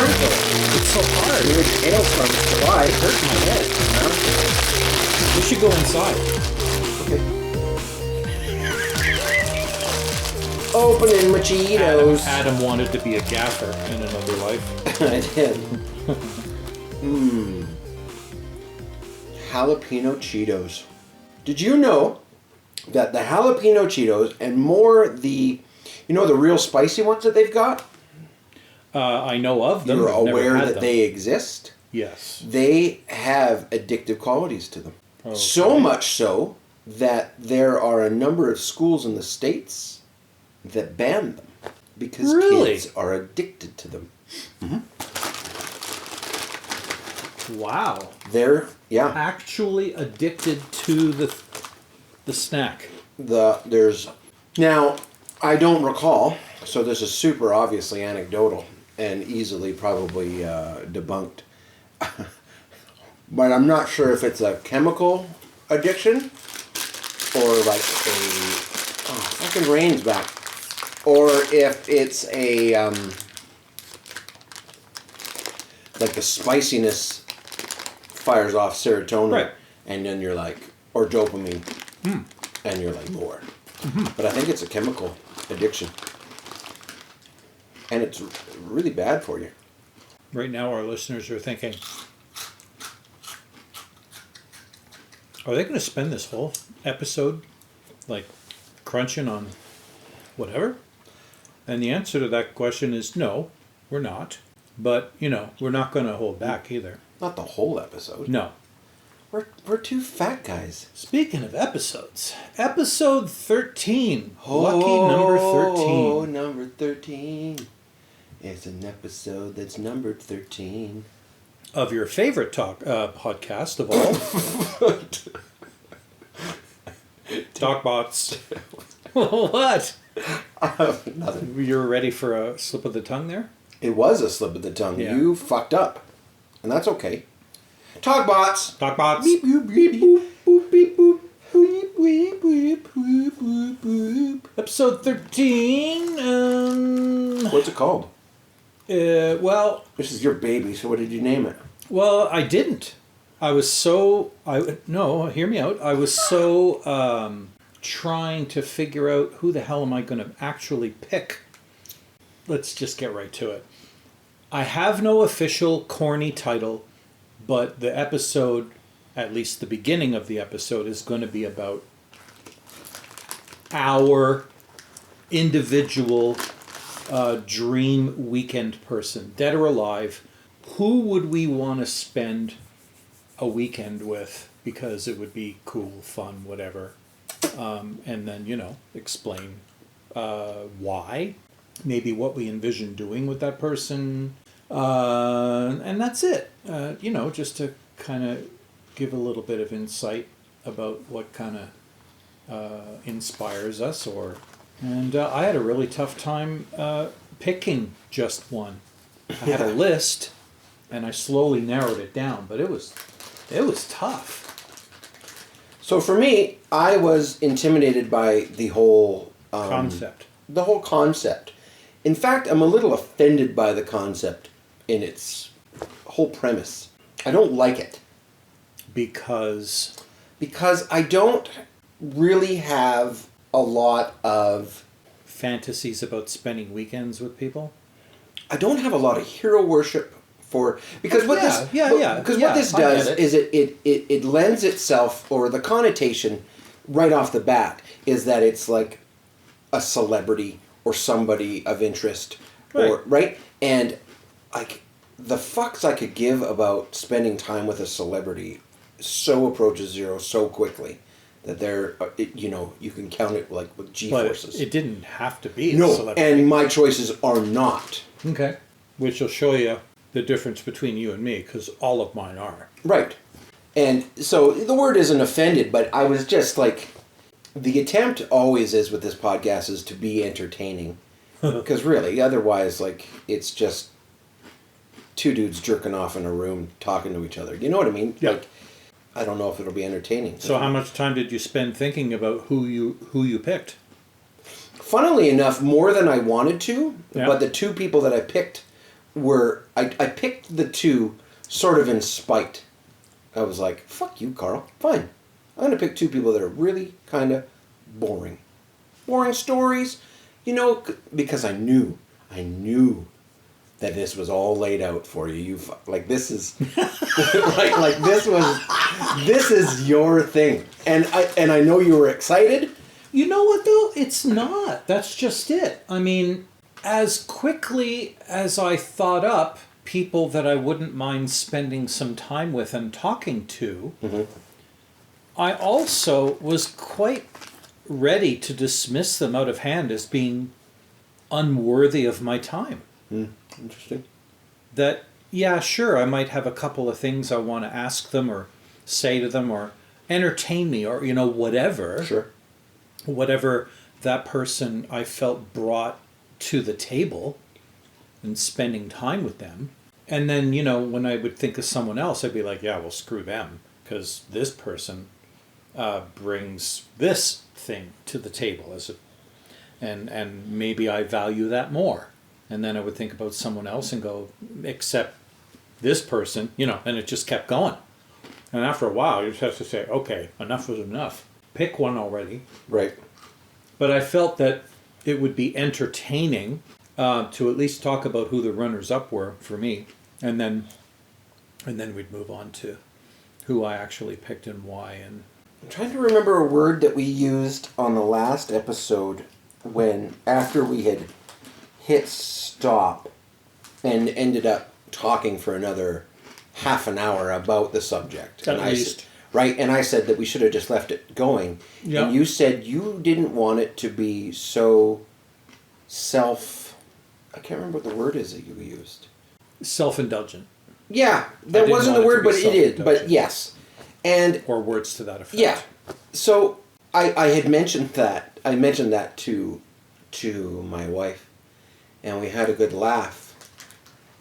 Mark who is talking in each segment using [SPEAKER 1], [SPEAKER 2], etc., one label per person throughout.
[SPEAKER 1] hard though. It's so hard.
[SPEAKER 2] Your tails from July.
[SPEAKER 1] It hurts my head. We should go inside.
[SPEAKER 2] Okay. Opening my Cheetos.
[SPEAKER 1] Adam wanted to be a gaffer in another life.
[SPEAKER 2] I did. Jalapeno Cheetos. Did you know that the jalapeno Cheetos and more the real spicy ones that they've got?
[SPEAKER 1] I know of them.
[SPEAKER 2] You're
[SPEAKER 1] I've never
[SPEAKER 2] aware
[SPEAKER 1] had
[SPEAKER 2] that
[SPEAKER 1] them.
[SPEAKER 2] they exist?
[SPEAKER 1] Yes.
[SPEAKER 2] They have addictive qualities to them.
[SPEAKER 1] Okay.
[SPEAKER 2] So much so that there are a number of schools in the States that ban them because kids are addicted to them. Mm-hmm.
[SPEAKER 1] Wow.
[SPEAKER 2] They're
[SPEAKER 1] actually addicted to the snack.
[SPEAKER 2] Now, I don't recall, so this is super obviously anecdotal and easily probably debunked. But I'm not sure if it's a chemical addiction or like fucking rain's back. Or if it's a like the spiciness fires off serotonin,
[SPEAKER 1] right,
[SPEAKER 2] and then you're like, or dopamine, and you're like bored. Mm-hmm. But I think it's a chemical addiction, and it's really bad for you.
[SPEAKER 1] Right now, our listeners are thinking, are they going to spend this whole episode like crunching on whatever? And the answer to that question is no, we're not. But, we're not going to hold back either.
[SPEAKER 2] Not the whole episode.
[SPEAKER 1] No.
[SPEAKER 2] We're two fat guys.
[SPEAKER 1] Speaking of episodes, episode 13. Lucky number 13.
[SPEAKER 2] Oh, number 13. It's an episode that's numbered 13.
[SPEAKER 1] Of your favorite podcast of all. Talkbots. What?
[SPEAKER 2] Nothing.
[SPEAKER 1] You were ready for a slip of the tongue there?
[SPEAKER 2] It was a slip of the tongue.
[SPEAKER 1] Yeah.
[SPEAKER 2] You fucked up. And that's okay. Talkbots.
[SPEAKER 1] Talkbots.
[SPEAKER 2] Beep, boop, beep, boop, boop, beep, boop. Beep, beep, beep, boop, boop, boop.
[SPEAKER 1] Episode 13.
[SPEAKER 2] What's it called?
[SPEAKER 1] Well...
[SPEAKER 2] This is your baby, so what did you name it?
[SPEAKER 1] Well, I didn't. No, hear me out. I was so trying to figure out who the hell am I going to actually pick. Let's just get right to it. I have no official corny title, but the episode, at least the beginning of the episode, is going to be about our individual dream weekend person, dead or alive. Who would we want to spend a weekend with because it would be cool, fun, whatever. And then, explain why. Maybe what we envision doing with that person. And that's it. Just to kind of give a little bit of insight about what kind of inspires us. And I had a really tough time picking just one. I had a list, and I slowly narrowed it down, but it was tough.
[SPEAKER 2] So for me, I was intimidated by the whole
[SPEAKER 1] concept.
[SPEAKER 2] The whole concept. In fact, I'm a little offended by the concept in its whole premise. I don't like it.
[SPEAKER 1] Because
[SPEAKER 2] I don't really have a lot of
[SPEAKER 1] fantasies about spending weekends with people?
[SPEAKER 2] I don't have a lot of hero worship for... Because what this does is it lends itself, or the connotation right off the bat is that it's like a celebrity or somebody of interest, right? And like the fucks I could give about spending time with a celebrity so approaches zero so quickly that they're, you can count it like with G-forces.
[SPEAKER 1] But it didn't have to be a celebrity.
[SPEAKER 2] And my choices are not.
[SPEAKER 1] Okay. Which will show you the difference between you and me, because all of mine are.
[SPEAKER 2] Right. And so the word isn't offended, but I was just like, the attempt always is with this podcast is to be entertaining. Because really, otherwise, like, it's just two dudes jerking off in a room talking to each other. You know what I mean?
[SPEAKER 1] Yeah.
[SPEAKER 2] Like, I don't know if it'll be entertaining.
[SPEAKER 1] So how much time did you spend thinking about who you picked?
[SPEAKER 2] Funnily enough, more than I wanted to,
[SPEAKER 1] Yeah.
[SPEAKER 2] but the two people that I picked were, I picked the two sort of in spite. I was like, fuck you, Karl. Fine. I'm going to pick two people that are really kind of boring. Boring stories, because I knew that this was all laid out for you. This is this is your thing. And I know you were excited.
[SPEAKER 1] You know what though? It's not. That's just it. I mean, as quickly as I thought up people that I wouldn't mind spending some time with and talking to, mm-hmm. I also was quite ready to dismiss them out of hand as being unworthy of my time.
[SPEAKER 2] Interesting.
[SPEAKER 1] That, yeah, sure, I might have a couple of things I want to ask them or say to them or entertain me or, whatever.
[SPEAKER 2] Sure.
[SPEAKER 1] Whatever that person I felt brought to the table and spending time with them. And then, when I would think of someone else, I'd be like, yeah, well, screw them, because this person brings this thing to the table and maybe I value that more. And then I would think about someone else and go, except this person, and it just kept going. And after a while, you just have to say, okay, enough was enough. Pick one already.
[SPEAKER 2] Right.
[SPEAKER 1] But I felt that it would be entertaining to at least talk about who the runners-up were for me, and then we'd move on to who I actually picked and why. And
[SPEAKER 2] I'm trying to remember a word that we used on the last episode after we had hit stop and ended up talking for another half an hour about the subject.
[SPEAKER 1] At least.
[SPEAKER 2] Right, and I said that we should have just left it going.
[SPEAKER 1] Yeah.
[SPEAKER 2] And you said you didn't want it to be so I can't remember what the word is that you used.
[SPEAKER 1] Self-indulgent.
[SPEAKER 2] Yeah, that wasn't the word, but it is. But yes.
[SPEAKER 1] Or words to that effect.
[SPEAKER 2] Yeah. So I had mentioned that. I mentioned that to my wife, and we had a good laugh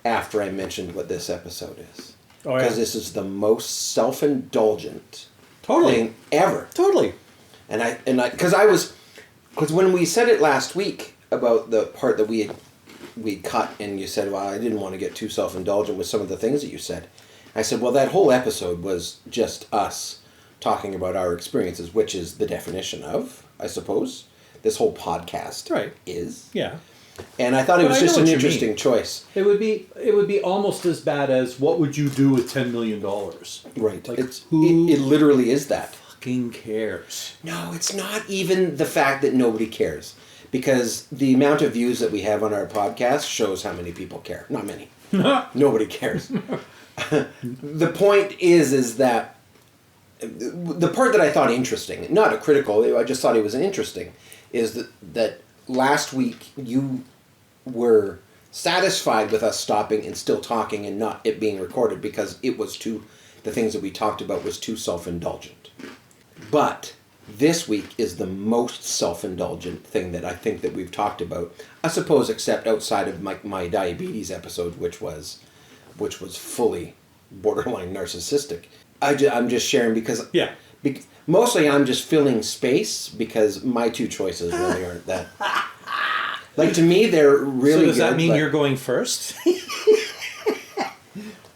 [SPEAKER 2] after I mentioned what this episode is.
[SPEAKER 1] Oh, yeah.
[SPEAKER 2] Because this is the most self-indulgent
[SPEAKER 1] totally.
[SPEAKER 2] thing ever.
[SPEAKER 1] Totally.
[SPEAKER 2] Because when we said it last week about the part that we cut, and you said, well, I didn't want to get too self-indulgent with some of the things that you said. I said, well, that whole episode was just us talking about our experiences, which is the definition of, I suppose, this whole podcast is.
[SPEAKER 1] Yeah.
[SPEAKER 2] And I thought it was just an interesting choice.
[SPEAKER 1] It would be almost as bad as what would you do with $10 million?
[SPEAKER 2] Right.
[SPEAKER 1] Like,
[SPEAKER 2] it literally is that.
[SPEAKER 1] Fucking cares?
[SPEAKER 2] No, it's not even the fact that nobody cares. Because the amount of views that we have on our podcast shows how many people care. Not many. Nobody cares. The point is that the part that I thought interesting, not a critical, I just thought it was interesting, is that last week you were satisfied with us stopping and still talking and not it being recorded because the things that we talked about was too self-indulgent. But this week is the most self-indulgent thing that I think that we've talked about, I suppose, except outside of my diabetes episode, which was fully borderline narcissistic. I'm just sharing because mostly I'm just filling space because my two choices really aren't that. Like, to me, they're really good.
[SPEAKER 1] So does that mean you're going first?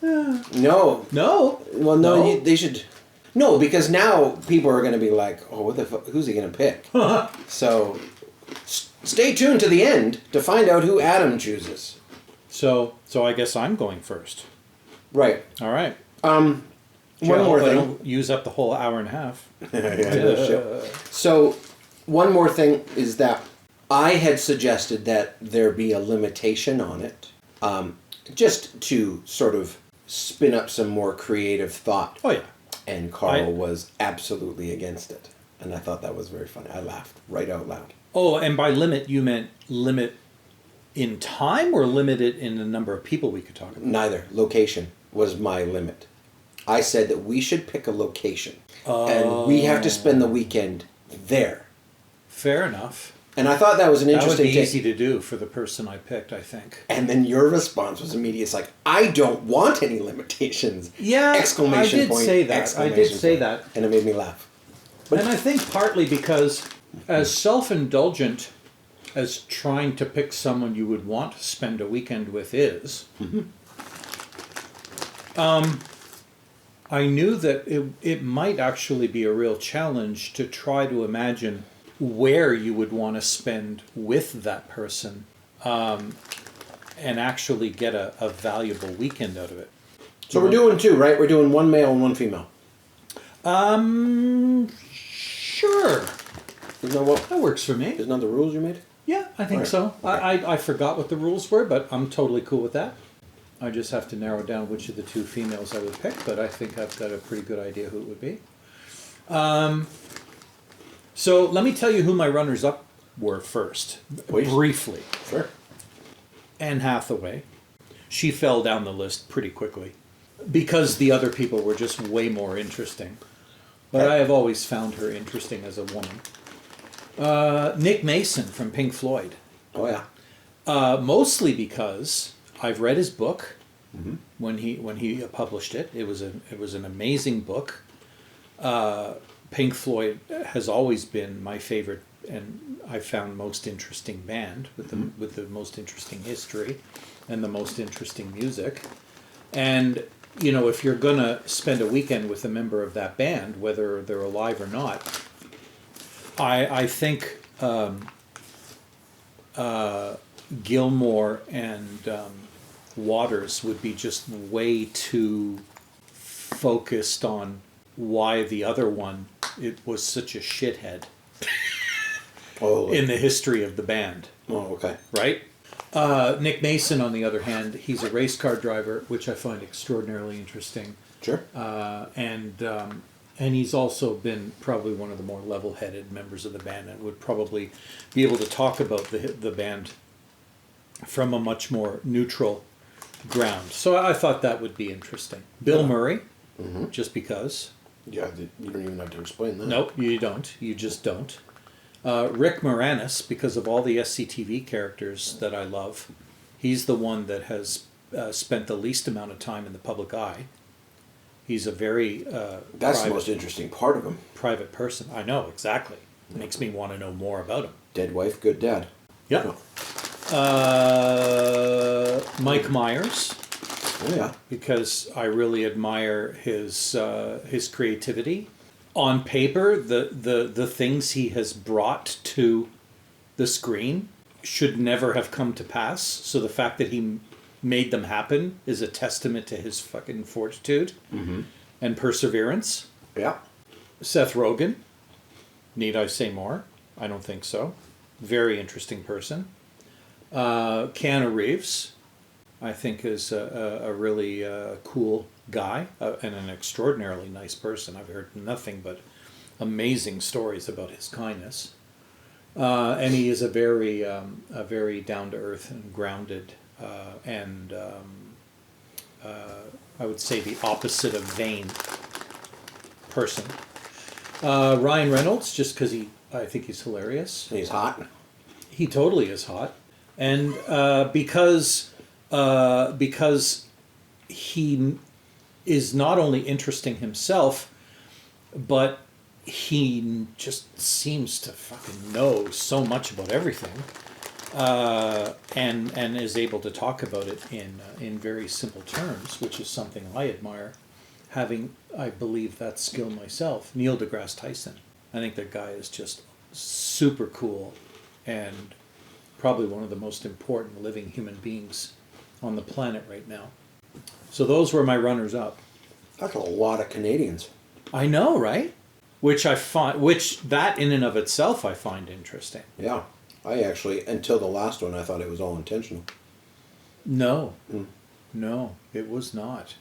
[SPEAKER 2] No.
[SPEAKER 1] No?
[SPEAKER 2] Well, no. They should... No, because now people are going to be like, oh, what the fuck? Who's he going to pick? So stay tuned to the end to find out who Adam chooses.
[SPEAKER 1] So I guess I'm going first.
[SPEAKER 2] Right.
[SPEAKER 1] All right.
[SPEAKER 2] One more thing.
[SPEAKER 1] I don't use up the whole hour and a half.
[SPEAKER 2] So one more thing is that I had suggested that there be a limitation on it, just to sort of spin up some more creative thought.
[SPEAKER 1] Oh, yeah.
[SPEAKER 2] And Karl was absolutely against it. And I thought that was very funny. I laughed right out loud.
[SPEAKER 1] Oh, and by limit, you meant limit in time or limited in the number of people we could talk about?
[SPEAKER 2] Neither. Location was my limit. I said that we should pick a location. And we have to spend the weekend there.
[SPEAKER 1] Fair enough.
[SPEAKER 2] And I thought that was an interesting
[SPEAKER 1] That would be easy to do for the person I picked, I think.
[SPEAKER 2] And then your response was immediate. It's like, I don't want any limitations.
[SPEAKER 1] Yeah,
[SPEAKER 2] exclamation
[SPEAKER 1] I did
[SPEAKER 2] point,
[SPEAKER 1] say that. I did say that.
[SPEAKER 2] And it made me laugh.
[SPEAKER 1] And I think partly because as self-indulgent as trying to pick someone you would want to spend a weekend with is, I knew that it might actually be a real challenge to try to imagine where you would want to spend with that person and actually get a valuable weekend out of it.
[SPEAKER 2] So we're doing two, right? We're doing one male and one female.
[SPEAKER 1] Sure. That works for me.
[SPEAKER 2] Isn't that the rules you made?
[SPEAKER 1] Yeah, I think so. Okay. I forgot what the rules were, but I'm totally cool with that. I just have to narrow down which of the two females I would pick, but I think I've got a pretty good idea who it would be. So let me tell you who my runners-up were first, briefly.
[SPEAKER 2] Sure.
[SPEAKER 1] Anne Hathaway. She fell down the list pretty quickly because the other people were just way more interesting. But I have always found her interesting as a woman. Nick Mason from Pink Floyd.
[SPEAKER 2] Oh, yeah.
[SPEAKER 1] Mostly because I've read his book when he published it. It was an amazing book. Pink Floyd has always been my favorite, and I found most interesting band with the most interesting history and the most interesting music. And you know, if you're gonna spend a weekend with a member of that band, whether they're alive or not, I think Gilmore and Waters would be just way too focused on why the other one was such a shithead in the history of the band.
[SPEAKER 2] Oh, okay.
[SPEAKER 1] Right? Nick Mason, on the other hand, he's a race car driver, which I find extraordinarily interesting.
[SPEAKER 2] Sure.
[SPEAKER 1] And he's also been probably one of the more level-headed members of the band and would probably be able to talk about the band from a much more neutral ground. So I thought that would be interesting. Bill Murray, just because.
[SPEAKER 2] Yeah, you don't even have to explain that.
[SPEAKER 1] Nope, you don't. You just don't. Rick Moranis, because of all the SCTV characters that I love, he's the one that has spent the least amount of time in the public eye. He's a very
[SPEAKER 2] that's the most interesting part of him.
[SPEAKER 1] Private person. I know, exactly. It makes me want to know more about him.
[SPEAKER 2] Dead wife, good dad.
[SPEAKER 1] Yeah. Mike Myers.
[SPEAKER 2] Oh, yeah.
[SPEAKER 1] Because I really admire his creativity. On paper, the things he has brought to the screen should never have come to pass. So the fact that he made them happen is a testament to his fucking fortitude and perseverance.
[SPEAKER 2] Yeah.
[SPEAKER 1] Seth Rogen. Need I say more? I don't think so. Very interesting person. Keanu Reeves, I think, is a really cool guy and an extraordinarily nice person. I've heard nothing but amazing stories about his kindness. And he is a very down-to-earth and grounded and I would say the opposite of vain person. Ryan Reynolds, just because I think he's hilarious.
[SPEAKER 2] He's hot.
[SPEAKER 1] He totally is hot. And because he is not only interesting himself, but he just seems to fucking know so much about everything, and is able to talk about it in very simple terms, which is something I admire, having, I believe, that skill myself. Neil deGrasse Tyson. I think that guy is just super cool and probably one of the most important living human beings on the planet right now. So those were my runners-up.
[SPEAKER 2] That's a lot of Canadians.
[SPEAKER 1] I know, right? Which that in and of itself I find interesting.
[SPEAKER 2] Yeah. I actually, until the last one, I thought it was all intentional.
[SPEAKER 1] No. No, it was not.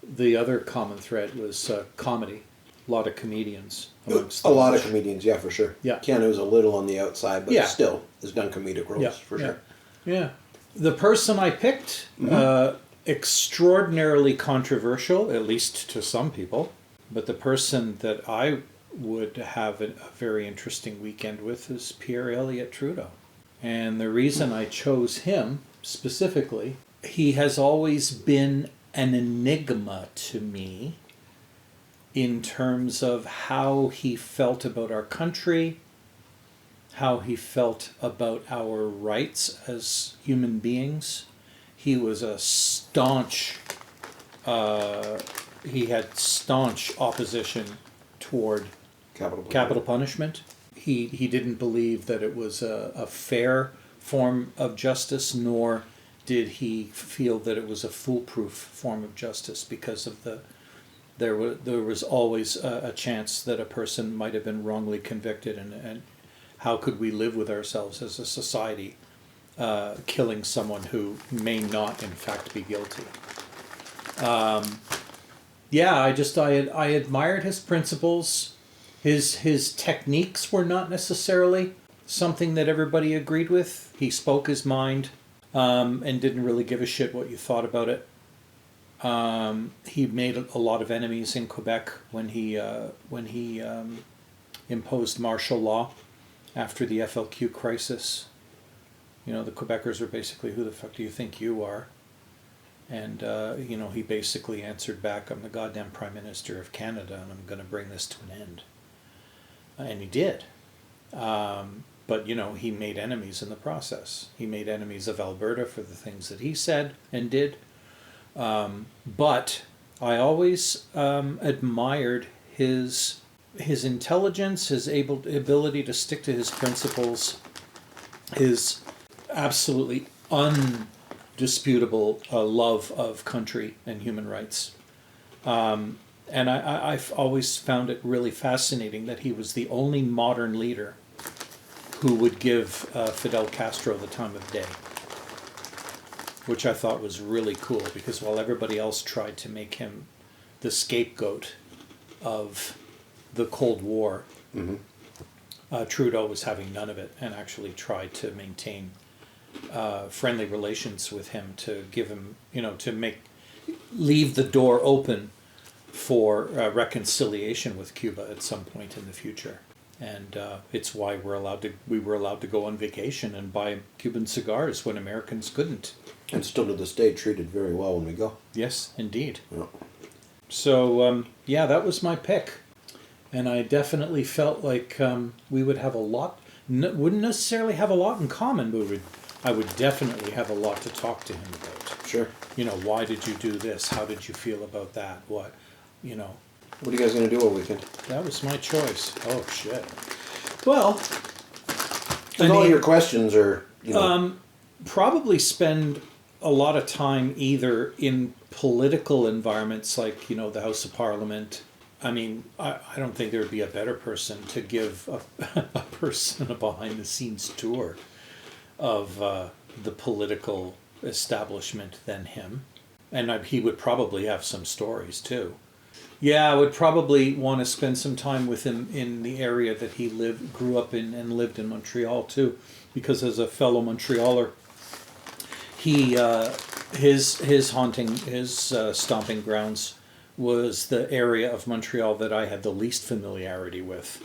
[SPEAKER 1] The other common thread was comedy. A lot of comedians amongst
[SPEAKER 2] a lot of comedians, yeah, for sure.
[SPEAKER 1] Yeah.
[SPEAKER 2] Keanu's a little on the outside, but still has done comedic roles, for sure.
[SPEAKER 1] Yeah. The person I picked, extraordinarily controversial, at least to some people, but the person that I would have a very interesting weekend with is Pierre Elliott Trudeau. And the reason I chose him specifically, he has always been an enigma to me in terms of how he felt about our country, how he felt about our rights as human beings. He was a staunch, he had staunch opposition toward capital punishment. He didn't believe that it was a fair form of justice, nor did he feel that it was a foolproof form of justice, because of there was always a chance that a person might have been wrongly convicted, and how could we live with ourselves as a society killing someone who may not in fact be guilty. I admired his principles. His techniques were not necessarily something that everybody agreed with. He spoke his mind, and didn't really give a shit what you thought about it. He made a lot of enemies in Quebec when he imposed martial law after the FLQ crisis. You know, the Quebecers were basically, who the fuck do you think you are? And, he basically answered back, I'm the goddamn Prime Minister of Canada, and I'm going to bring this to an end. And he did. But, he made enemies in the process. He made enemies of Alberta for the things that he said and did. But I always admired his intelligence, his ability to stick to his principles, his absolutely undisputable love of country and human rights. And I've always found it really fascinating that he was the only modern leader who would give Fidel Castro the time of day, which I thought was really cool, because while everybody else tried to make him the scapegoat of the Cold War, Trudeau was having none of it and actually tried to maintain friendly relations with him, to give him, leave the door open for reconciliation with Cuba at some point in the future. And it's why we were allowed to go on vacation and buy Cuban cigars when Americans couldn't.
[SPEAKER 2] And still to this day treated very well when we go.
[SPEAKER 1] Yes, indeed.
[SPEAKER 2] Yeah.
[SPEAKER 1] So, that was my pick. And I definitely felt like we would have a lot, wouldn't necessarily have a lot in common, but I would definitely have a lot to talk to him about.
[SPEAKER 2] Sure.
[SPEAKER 1] Why did you do this? How did you feel about that? What
[SPEAKER 2] are you guys going to do all weekend?
[SPEAKER 1] That was my choice. Oh, shit. Well,
[SPEAKER 2] all your questions are,
[SPEAKER 1] probably spend a lot of time either in political environments like, the House of Parliament. I mean, I don't think there would be a better person to give a person a behind-the-scenes tour of the political establishment than him. And he would probably have some stories, too. Yeah, I would probably want to spend some time with him in the area that he grew up in and lived in Montreal, too. Because as a fellow Montrealer, his stomping grounds was the area of Montreal that I had the least familiarity with,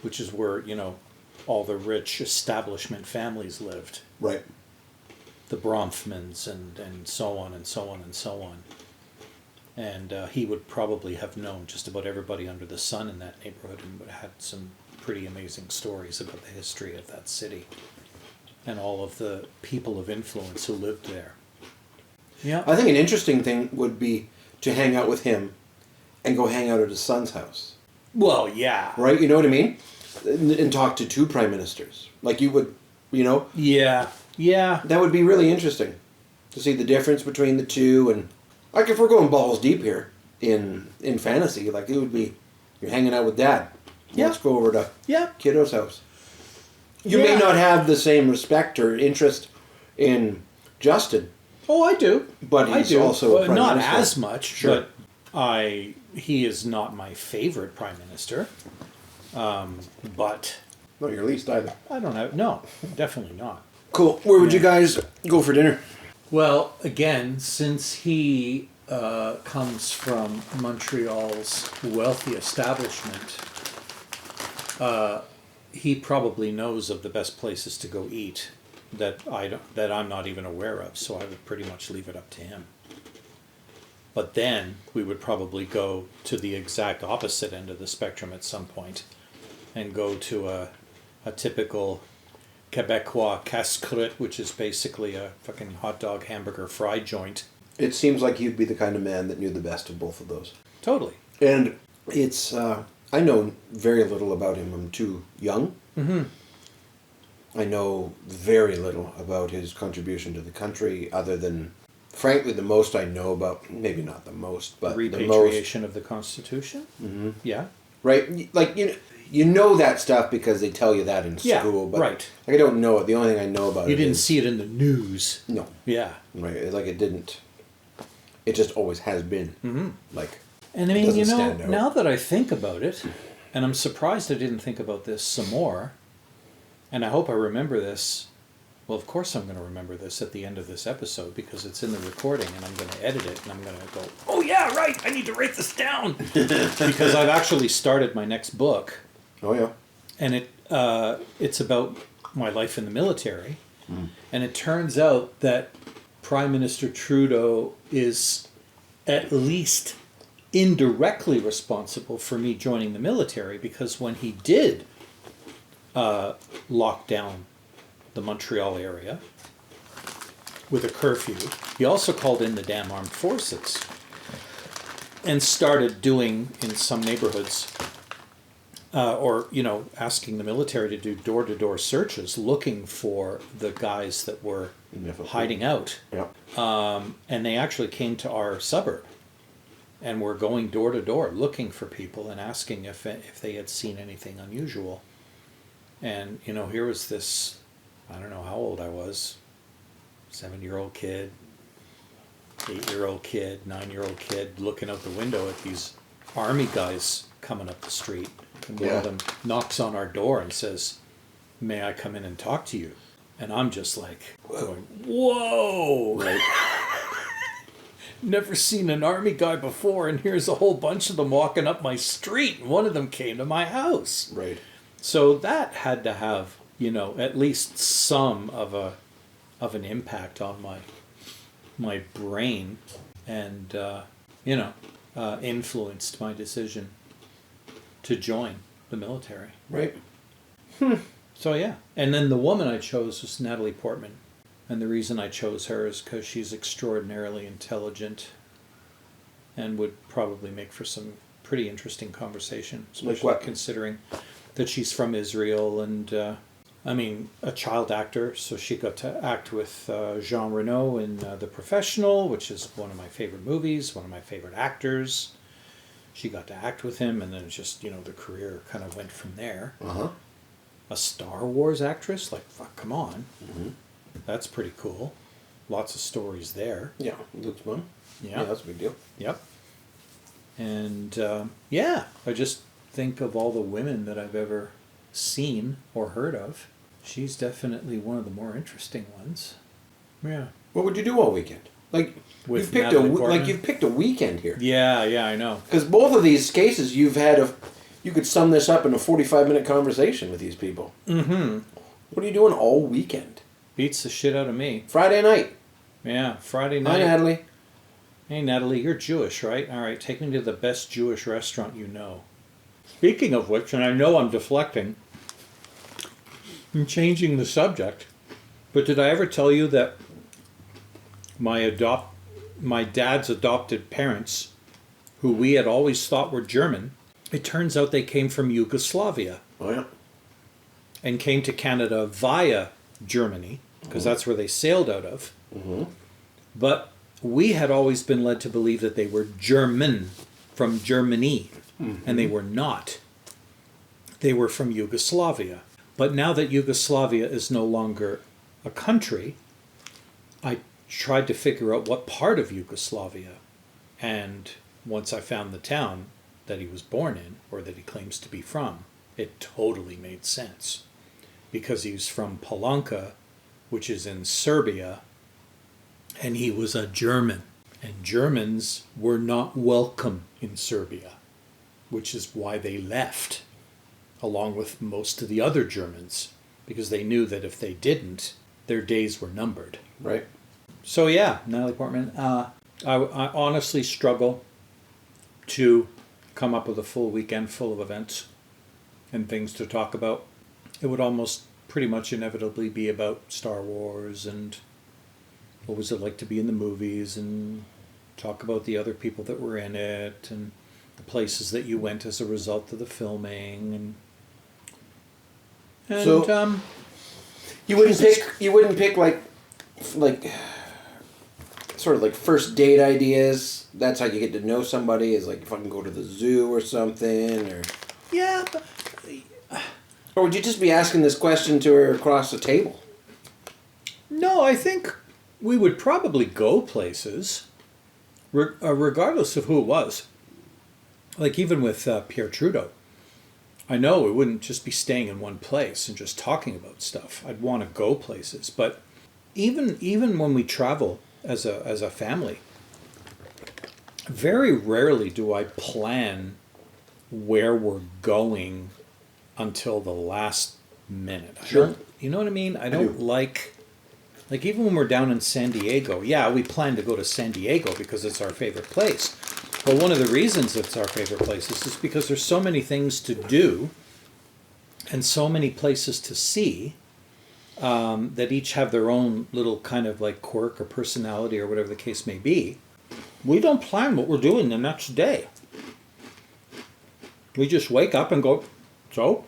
[SPEAKER 1] which is where, all the rich establishment families lived.
[SPEAKER 2] Right.
[SPEAKER 1] The Bronfmans and so on and so on and so on. And he would probably have known just about everybody under the sun in that neighborhood, and had some pretty amazing stories about the history of that city and all of the people of influence who lived there. Yeah.
[SPEAKER 2] I think an interesting thing would be to hang out with him and go hang out at his son's house.
[SPEAKER 1] Well, yeah.
[SPEAKER 2] Right? You know what I mean? And talk to two prime ministers. Like you would,
[SPEAKER 1] Yeah. Yeah.
[SPEAKER 2] That would be really interesting to see the difference between the two. And like if we're going balls deep here in fantasy, like it would be, you're hanging out with Dad.
[SPEAKER 1] Yeah.
[SPEAKER 2] Let's go over to Kiddo's house. You
[SPEAKER 1] Yeah.
[SPEAKER 2] may not have the same respect or interest in Justin.
[SPEAKER 1] Oh, I do.
[SPEAKER 2] But he's also a prime
[SPEAKER 1] not
[SPEAKER 2] minister.
[SPEAKER 1] as much.
[SPEAKER 2] Sure.
[SPEAKER 1] But he is not my favorite prime minister. But
[SPEAKER 2] Not your least either.
[SPEAKER 1] I don't know. No, definitely not.
[SPEAKER 2] Cool. Where would you guys go for dinner?
[SPEAKER 1] Well, again, since he comes from Montreal's wealthy establishment, he probably knows of the best places to go eat that I'm not even aware of. So I would pretty much leave it up to him. But then we would probably go to the exact opposite end of the spectrum at some point, and go to a a typical Quebecois casse-croûte, which is basically a fucking hot dog, hamburger, fry joint.
[SPEAKER 2] It seems like you'd be the kind of man that knew the best of both of those.
[SPEAKER 1] Totally.
[SPEAKER 2] And it's, I know very little about him. I'm too young.
[SPEAKER 1] Mm-hmm.
[SPEAKER 2] I know very little about his contribution to the country, other than, frankly, the most I know about, maybe not the most, but the most.
[SPEAKER 1] Repatriation of the Constitution?
[SPEAKER 2] Mm-hmm.
[SPEAKER 1] Yeah.
[SPEAKER 2] Right? Like, you know that stuff because they tell you that in school. But
[SPEAKER 1] right.
[SPEAKER 2] Like, I don't know it. The only thing I know about
[SPEAKER 1] You didn't see it in the news.
[SPEAKER 2] No.
[SPEAKER 1] Yeah.
[SPEAKER 2] Right. It's like it didn't. It just always has been.
[SPEAKER 1] Mm-hmm.
[SPEAKER 2] Like,
[SPEAKER 1] and I mean, now that I think about it, and I'm surprised I didn't think about this some more, and I hope I remember this. Well, of course I'm going to remember this at the end of this episode because it's in the recording and I'm going to edit it and I'm going to go, oh yeah, right, I need to write this down. Because I've actually started my next book.
[SPEAKER 2] Oh yeah.
[SPEAKER 1] And it's about my life in the military. Mm. And it turns out that Prime Minister Trudeau is at least indirectly responsible for me joining the military because when he did lock down the Montreal area with a curfew, he also called in the damn armed forces and started doing in some neighborhoods asking the military to do door-to-door searches looking for the guys that were hiding out.
[SPEAKER 2] Yeah.
[SPEAKER 1] And they actually came to our suburb and were going door-to-door looking for people and asking if they had seen anything unusual. And, here was this, I don't know how old I was, 7-year-old kid, 8-year-old kid, 9-year-old kid, looking out the window at these army guys coming up the street. And one of them knocks on our door and says, "May I come in and talk to you?" And I'm just like, going, whoa! Right? Never seen an army guy before, and here's a whole bunch of them walking up my street, and one of them came to my house.
[SPEAKER 2] Right.
[SPEAKER 1] So that had to have, at least some of an impact on my brain, and influenced my decision to join the military.
[SPEAKER 2] Right.
[SPEAKER 1] So yeah, and then the woman I chose was Natalie Portman, and the reason I chose her is because she's extraordinarily intelligent, and would probably make for some pretty interesting conversation, especially considering that she's from Israel and, a child actor, so she got to act with Jean Reno in The Professional, which is one of my favorite movies, one of my favorite actors. She got to act with him, and then it's just, the career kind of went from there.
[SPEAKER 2] Uh-huh.
[SPEAKER 1] A Star Wars actress? Like, fuck, come on.
[SPEAKER 2] Mm-hmm.
[SPEAKER 1] That's pretty cool. Lots of stories there.
[SPEAKER 2] Yeah, Luke's mom.
[SPEAKER 1] Yeah.
[SPEAKER 2] That's a big deal.
[SPEAKER 1] Yep. And, I just think of all the women that I've ever seen or heard of. She's definitely one of the more interesting ones. Yeah.
[SPEAKER 2] What would you do all weekend? Like, you've picked a weekend here.
[SPEAKER 1] Yeah, I know.
[SPEAKER 2] Because both of these cases, you could sum this up in a 45-minute conversation with these people.
[SPEAKER 1] Mm-hmm.
[SPEAKER 2] What are you doing all weekend?
[SPEAKER 1] Beats the shit out of me.
[SPEAKER 2] Friday night.
[SPEAKER 1] Yeah, Friday night.
[SPEAKER 2] Hi, Natalie.
[SPEAKER 1] Hey, Natalie, you're Jewish, right? All right, take me to the best Jewish restaurant you know. Speaking of which, and I know I'm deflecting, I'm changing the subject, but did I ever tell you that my dad's adopted parents, who we had always thought were German, it turns out they came from Yugoslavia.
[SPEAKER 2] Oh, yeah.
[SPEAKER 1] And came to Canada via Germany, because that's where they sailed out of.
[SPEAKER 2] Mm-hmm.
[SPEAKER 1] But we had always been led to believe that they were German, from Germany, and they were not. They were from Yugoslavia. But now that Yugoslavia is no longer a country, I tried to figure out what part of Yugoslavia. And once I found the town that he was born in, or that he claims to be from, it totally made sense. Because he was from Palanka, which is in Serbia, and he was a German. And Germans were not welcome in Serbia, which is why they left, along with most of the other Germans, because they knew that if they didn't, their days were numbered.
[SPEAKER 2] Right.
[SPEAKER 1] So yeah, Natalie Portman. I honestly struggle to come up with a full weekend full of events and things to talk about. it would almost pretty much inevitably be about Star Wars and what was it like to be in the movies, and talk about the other people that were in it and the places that you went as a result of the filming. And
[SPEAKER 2] so you wouldn't pick like sort of like first date ideas. That's how you get to know somebody, is like if I can go to the zoo or something, or
[SPEAKER 1] yeah.
[SPEAKER 2] Or would you just be asking this question to her across the table?
[SPEAKER 1] No, I think we would probably go places, regardless of who it was. Like even with Pierre Trudeau, I know it wouldn't just be staying in one place and just talking about stuff. I'd want to go places. But even when we travel as a family, very rarely do I plan where we're going until the last minute.
[SPEAKER 2] Sure.
[SPEAKER 1] You know what I mean? I don't like even when we're down in San Diego, yeah, we plan to go to San Diego because it's our favorite place. But one of the reasons it's our favorite place is because there's so many things to do and so many places to see that each have their own little kind of like quirk or personality or whatever the case may be. We don't plan what we're doing the next day. We just wake up and go, so,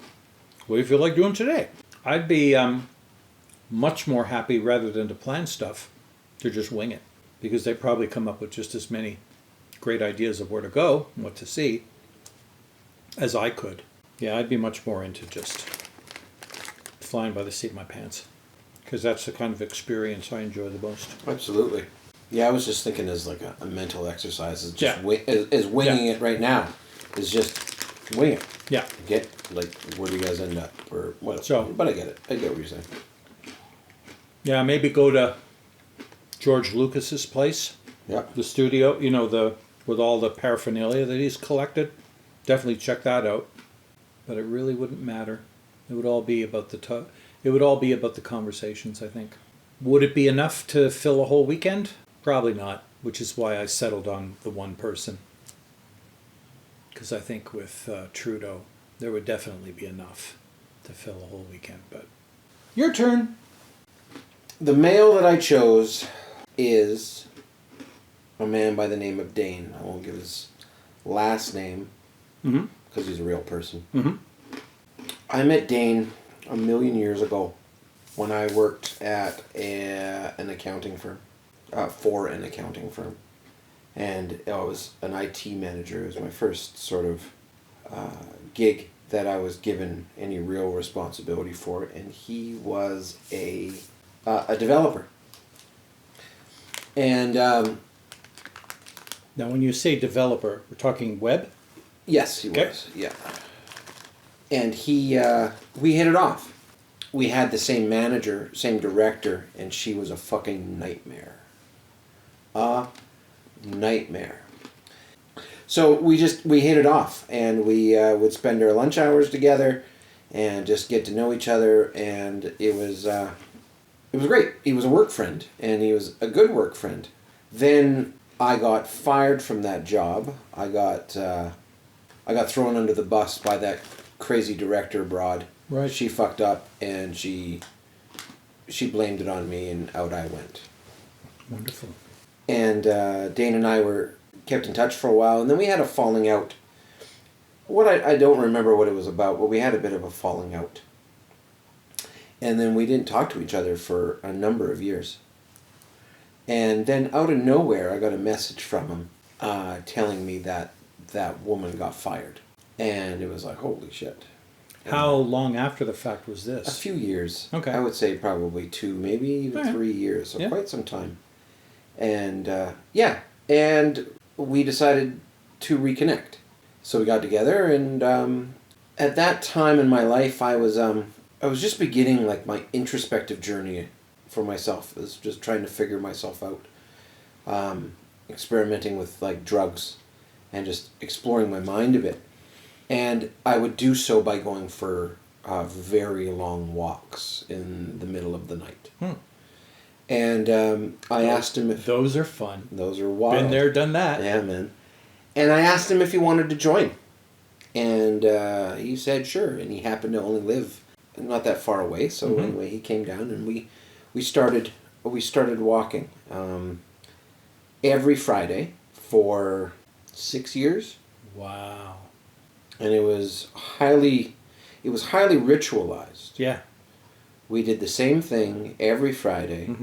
[SPEAKER 1] what do you feel like doing today? I'd be much more happy, rather than to plan stuff, to just wing it. Because they probably come up with just as many great ideas of where to go and what to see as I could. Yeah, I'd be much more into just flying by the seat of my pants. Because that's the kind of experience I enjoy the most.
[SPEAKER 2] Absolutely. Yeah, I was just thinking as like a mental exercise, is just is winging it right now. Is just wing it.
[SPEAKER 1] Yeah.
[SPEAKER 2] Get, like, where do you guys end up? Or what?
[SPEAKER 1] So,
[SPEAKER 2] but I get it. I get what you're saying.
[SPEAKER 1] Yeah, maybe go to George Lucas's place.
[SPEAKER 2] Yeah.
[SPEAKER 1] The studio, with all the paraphernalia that he's collected. Definitely check that out. But it really wouldn't matter. It would all be about the conversations, I think. Would it be enough to fill a whole weekend? Probably not, which is why I settled on the one person. Because I think with Trudeau, there would definitely be enough to fill a whole weekend. But your turn.
[SPEAKER 2] The male that I chose is a man by the name of Dane. I won't give his last name because he's a real person. Mm-hmm. I met Dane a million years ago when I worked at an accounting firm, for an accounting firm. And I was an IT manager. It was my first sort of gig that I was given any real responsibility for. And he was a developer. And now
[SPEAKER 1] when you say developer, we're talking web?
[SPEAKER 2] Yes, he was. Yeah. And we hit it off. We had the same manager, same director, and she was a fucking nightmare. A nightmare. So we hit it off, and we would spend our lunch hours together and just get to know each other, and it was great. He was a work friend, and he was a good work friend. Then I got fired from that job. I got thrown under the bus by that crazy director broad.
[SPEAKER 1] Right.
[SPEAKER 2] She fucked up, and she blamed it on me, and out I went.
[SPEAKER 1] Wonderful.
[SPEAKER 2] And Dane and I were kept in touch for a while, and then we had a falling out. I don't remember what it was about, but we had a bit of a falling out. And then we didn't talk to each other for a number of years. And then out of nowhere, I got a message from him telling me that that woman got fired. And it was like, holy shit.
[SPEAKER 1] How long after the fact was this?
[SPEAKER 2] A few years.
[SPEAKER 1] Okay.
[SPEAKER 2] I would say probably 2, maybe even 3 years. So quite some time. And and we decided to reconnect. So we got together, and at that time in my life, I was just beginning like my introspective journey for myself. I was just trying to figure myself out, experimenting with like drugs, and just exploring my mind a bit. And I would do so by going for very long walks in the middle of the night. And I asked him if...
[SPEAKER 1] Those are fun.
[SPEAKER 2] Those are wild.
[SPEAKER 1] Been there, done that.
[SPEAKER 2] Yeah, man. And I asked him if he wanted to join. And he said sure. And he happened to only live not that far away. So anyway, he came down and we started walking every Friday for 6 years.
[SPEAKER 1] Wow.
[SPEAKER 2] And it was highly ritualized.
[SPEAKER 1] Yeah.
[SPEAKER 2] We did the same thing every Friday.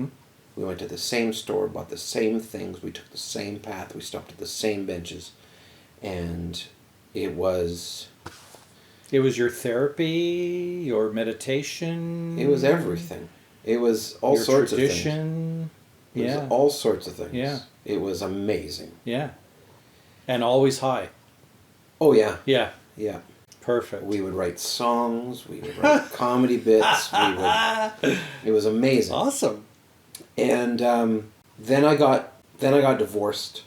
[SPEAKER 2] We went to the same store, bought the same things. We took the same path. We stopped at the same benches, and it was.
[SPEAKER 1] It was your therapy, your meditation.
[SPEAKER 2] It was everything. It was all
[SPEAKER 1] your
[SPEAKER 2] sorts
[SPEAKER 1] tradition.
[SPEAKER 2] of things. It was all sorts of things.
[SPEAKER 1] Yeah.
[SPEAKER 2] It was amazing.
[SPEAKER 1] Yeah. And always high.
[SPEAKER 2] Oh yeah.
[SPEAKER 1] Yeah.
[SPEAKER 2] Yeah.
[SPEAKER 1] Perfect.
[SPEAKER 2] We would write songs. We would write comedy bits. It was amazing.
[SPEAKER 1] Awesome.
[SPEAKER 2] And then I got divorced,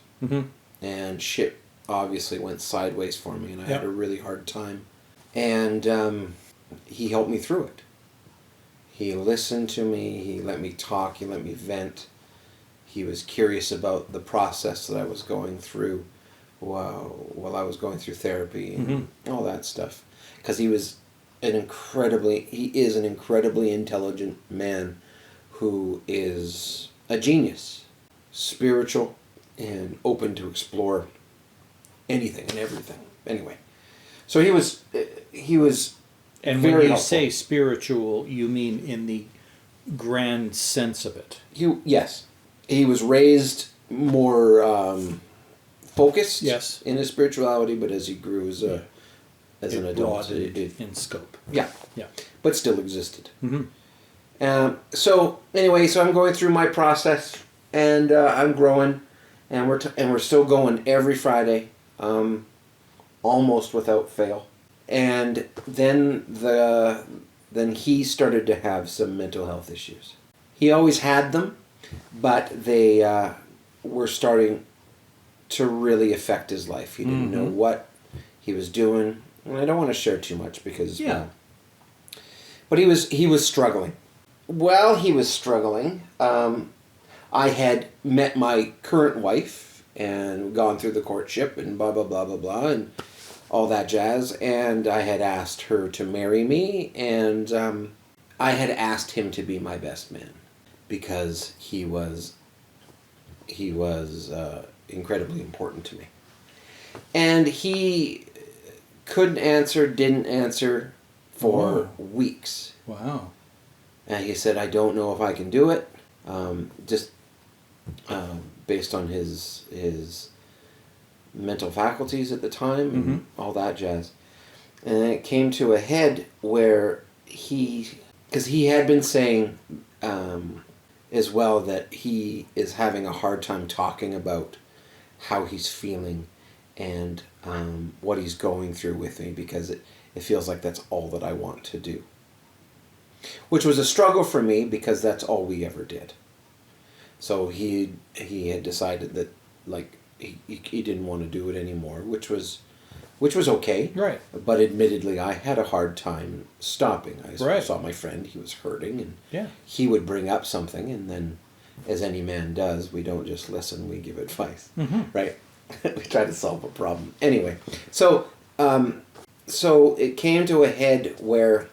[SPEAKER 2] and shit obviously went sideways for me, and I had a really hard time. And he helped me through it. He listened to me. He let me talk. He let me vent. He was curious about the process that I was going through while I was going through therapy and all that stuff. Because he is an incredibly intelligent man who is a genius, spiritual, and open to explore anything and everything. Anyway, so he was
[SPEAKER 1] and
[SPEAKER 2] very
[SPEAKER 1] when you
[SPEAKER 2] helpful.
[SPEAKER 1] say spiritual, you mean in the grand sense of it.
[SPEAKER 2] Yes, he was raised more focused in his spirituality, but as he grew as an adult,
[SPEAKER 1] in scope.
[SPEAKER 2] Yeah, but still existed.
[SPEAKER 1] Mm-hmm.
[SPEAKER 2] So I'm going through my process, and I'm growing, and we're still going every Friday, almost without fail. And then he started to have some mental health issues. He always had them, but they were starting to really affect his life. He didn't know what he was doing, and I don't want to share too much because but he was struggling. While he was struggling, I had met my current wife and gone through the courtship and blah blah blah blah blah and all that jazz, and I had asked her to marry me, and I had asked him to be my best man because he was incredibly important to me. And he didn't answer for weeks.
[SPEAKER 1] Wow.
[SPEAKER 2] And he said, I don't know if I can do it, just based on his mental faculties at the time and all that jazz. And then it came to a head where because he had been saying as well that he is having a hard time talking about how he's feeling and what he's going through with me, because it feels like that's all that I want to do. Which was a struggle for me because that's all we ever did. So he had decided that he didn't want to do it anymore, which was okay.
[SPEAKER 1] Right.
[SPEAKER 2] But admittedly, I had a hard time stopping. I saw my friend; he was hurting, and he would bring up something, and then, as any man does, we don't just listen; we give advice. Right? We try to solve a problem. Anyway, so it came to a head where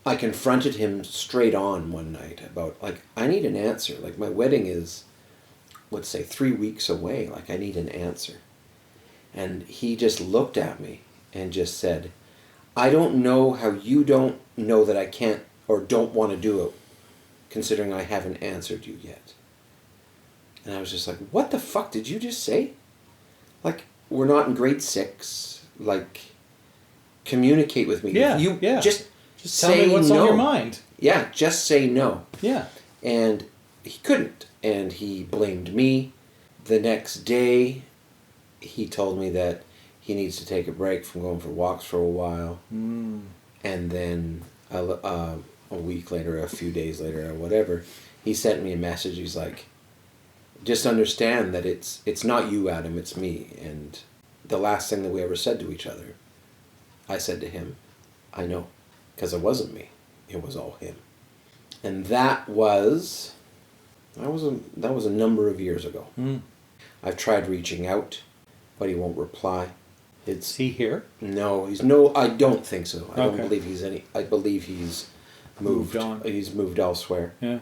[SPEAKER 2] I confronted him straight on one night about, I need an answer. My wedding is, let's say, 3 weeks away. I need an answer. And he just looked at me and just said, I don't know how you don't know that I can't or don't want to do it, considering I haven't answered you yet. And I was just like, what the fuck did you just say? We're not in grade 6. Communicate with me.
[SPEAKER 1] Yeah.
[SPEAKER 2] Just
[SPEAKER 1] tell me what's on your mind.
[SPEAKER 2] Yeah, just say no.
[SPEAKER 1] Yeah.
[SPEAKER 2] And he couldn't. And he blamed me. The next day, he told me that he needs to take a break from going for walks for a while. And then a week later, a few days later, or whatever, he sent me a message. He's like, just understand that it's not you, Adam, it's me. And the last thing that we ever said to each other, I said to him, I know. Because it wasn't me. It was all him. And that was a number of years ago. I've tried reaching out, but he won't reply.
[SPEAKER 1] Is he here?
[SPEAKER 2] No, I don't think so. I don't believe he's I believe he's
[SPEAKER 1] moved on.
[SPEAKER 2] He's moved elsewhere.
[SPEAKER 1] Yeah.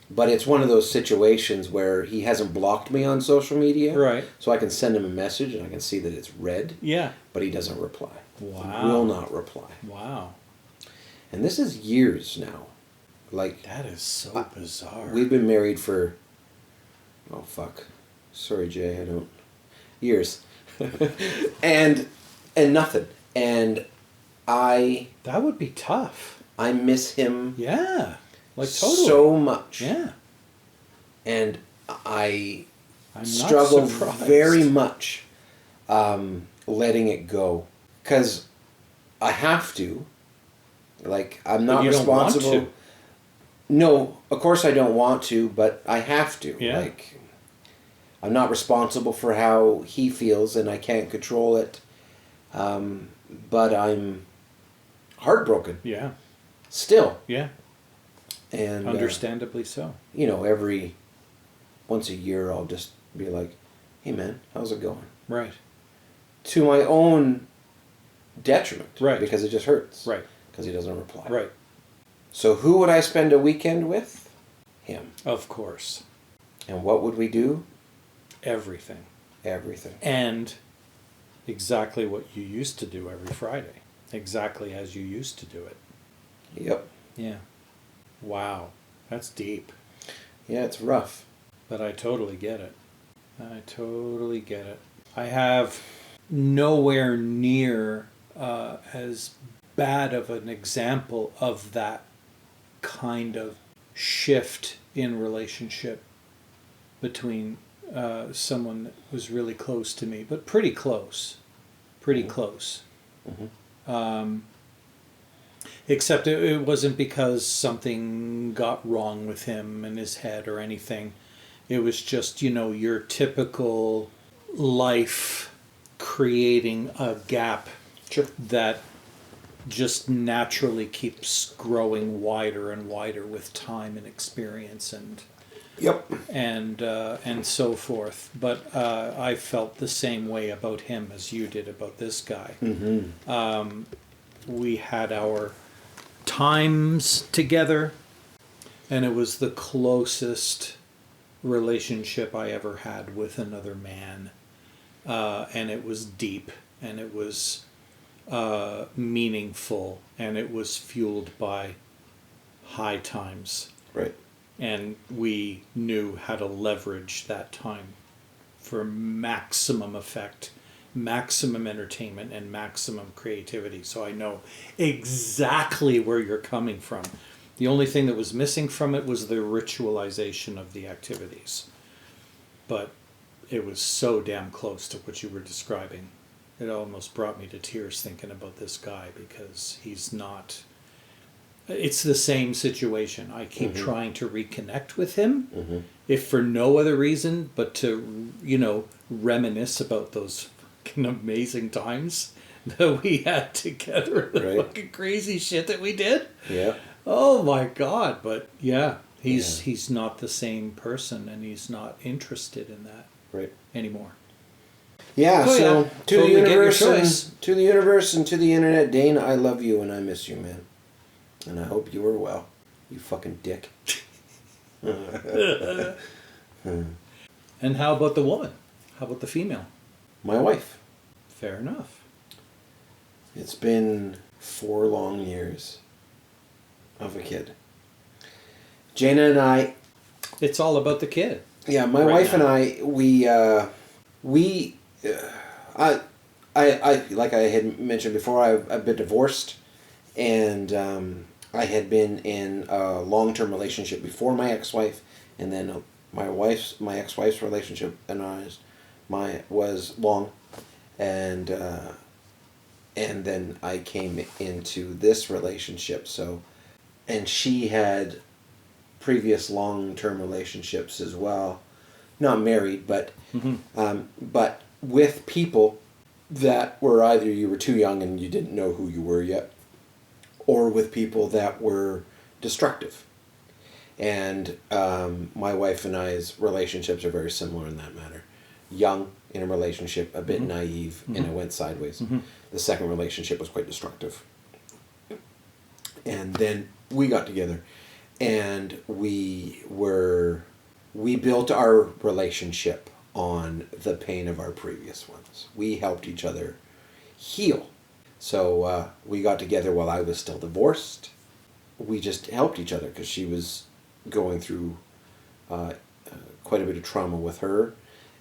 [SPEAKER 2] But it's one of those situations where he hasn't blocked me on social media.
[SPEAKER 1] Right.
[SPEAKER 2] So I can send him a message and I can see that it's read.
[SPEAKER 1] Yeah.
[SPEAKER 2] But he doesn't reply.
[SPEAKER 1] Wow.
[SPEAKER 2] He will not reply.
[SPEAKER 1] Wow.
[SPEAKER 2] And this is years now. Like,
[SPEAKER 1] that is so bizarre.
[SPEAKER 2] We've been married for, oh fuck, sorry Jay, I don't, years, and nothing, and
[SPEAKER 1] that would be tough.
[SPEAKER 2] I miss him.
[SPEAKER 1] Yeah, like totally.
[SPEAKER 2] So much.
[SPEAKER 1] Yeah.
[SPEAKER 2] And I'm
[SPEAKER 1] struggle
[SPEAKER 2] very much, letting it go, because I have to. Like, I'm not responsible.
[SPEAKER 1] Don't want to.
[SPEAKER 2] No, of course I don't want to, but I have to.
[SPEAKER 1] Yeah.
[SPEAKER 2] Like, I'm not responsible for how he feels, and I can't control it. But I'm heartbroken.
[SPEAKER 1] Yeah.
[SPEAKER 2] Still.
[SPEAKER 1] Yeah.
[SPEAKER 2] And
[SPEAKER 1] understandably so.
[SPEAKER 2] You know, once a year, I'll just be like, "Hey, man, how's it going?"
[SPEAKER 1] Right.
[SPEAKER 2] To my own detriment.
[SPEAKER 1] Right.
[SPEAKER 2] Because it just hurts.
[SPEAKER 1] Right.
[SPEAKER 2] Because he doesn't reply.
[SPEAKER 1] Right.
[SPEAKER 2] So who would I spend a weekend with? Him.
[SPEAKER 1] Of course.
[SPEAKER 2] And what would we do?
[SPEAKER 1] Everything.
[SPEAKER 2] Everything.
[SPEAKER 1] And exactly what you used to do every Friday. Exactly as you used to do it.
[SPEAKER 2] Yep.
[SPEAKER 1] Yeah. Wow. That's deep.
[SPEAKER 2] Yeah, it's rough.
[SPEAKER 1] But I totally get it. I totally get it. I have nowhere near as bad of an example of that kind of shift in relationship between someone that was really close to me, but pretty close. Pretty close.
[SPEAKER 2] Mm-hmm.
[SPEAKER 1] Except it wasn't because something got wrong with him in his head or anything. It was just, your typical life creating a gap that just naturally keeps growing wider and wider with time and experience and and so forth. But I felt the same way about him as you did about this guy.
[SPEAKER 2] Mm-hmm.
[SPEAKER 1] We had our times together, and it was the closest relationship I ever had with another man, and it was deep, and it was meaningful, and it was fueled by high times.
[SPEAKER 2] Right.
[SPEAKER 1] And we knew how to leverage that time for maximum effect, maximum entertainment, and maximum creativity. So I know exactly where you're coming from. The only thing that was missing from it was the ritualization of the activities. But it was so damn close to what you were describing. It almost brought me to tears thinking about this guy, because he's not... It's the same situation. I keep trying to reconnect with him, if for no other reason but to, reminisce about those fucking amazing times that we had together. The fucking crazy shit that we did.
[SPEAKER 2] Yeah.
[SPEAKER 1] Oh my God. But yeah, he's not the same person, and he's not interested in that anymore.
[SPEAKER 2] Yeah, so to
[SPEAKER 1] totally
[SPEAKER 2] the universe and to the internet, Dane, I love you and I miss you, man. And I hope you are well. You fucking dick.
[SPEAKER 1] And how about the woman? How about the female?
[SPEAKER 2] My wife.
[SPEAKER 1] Fair enough.
[SPEAKER 2] It's been 4 long years of a kid. Jana and I...
[SPEAKER 1] It's all about the kid.
[SPEAKER 2] Yeah, my wife and I, I like I had mentioned before, I've been divorced, and I had been in a long-term relationship before my ex-wife, and then my ex-wife's relationship and ours was long, and then I came into this relationship. So, and she had previous long-term relationships as well, not married, but but with people that were either you were too young and you didn't know who you were yet, or with people that were destructive. And my wife and I's relationships are very similar in that matter. Young in a relationship, a bit naive, and it went sideways. The second relationship was quite destructive. And then we got together, and we built our relationship on the pain of our previous ones. We helped each other heal. So we got together while I was still divorced. We just helped each other because she was going through quite a bit of trauma with her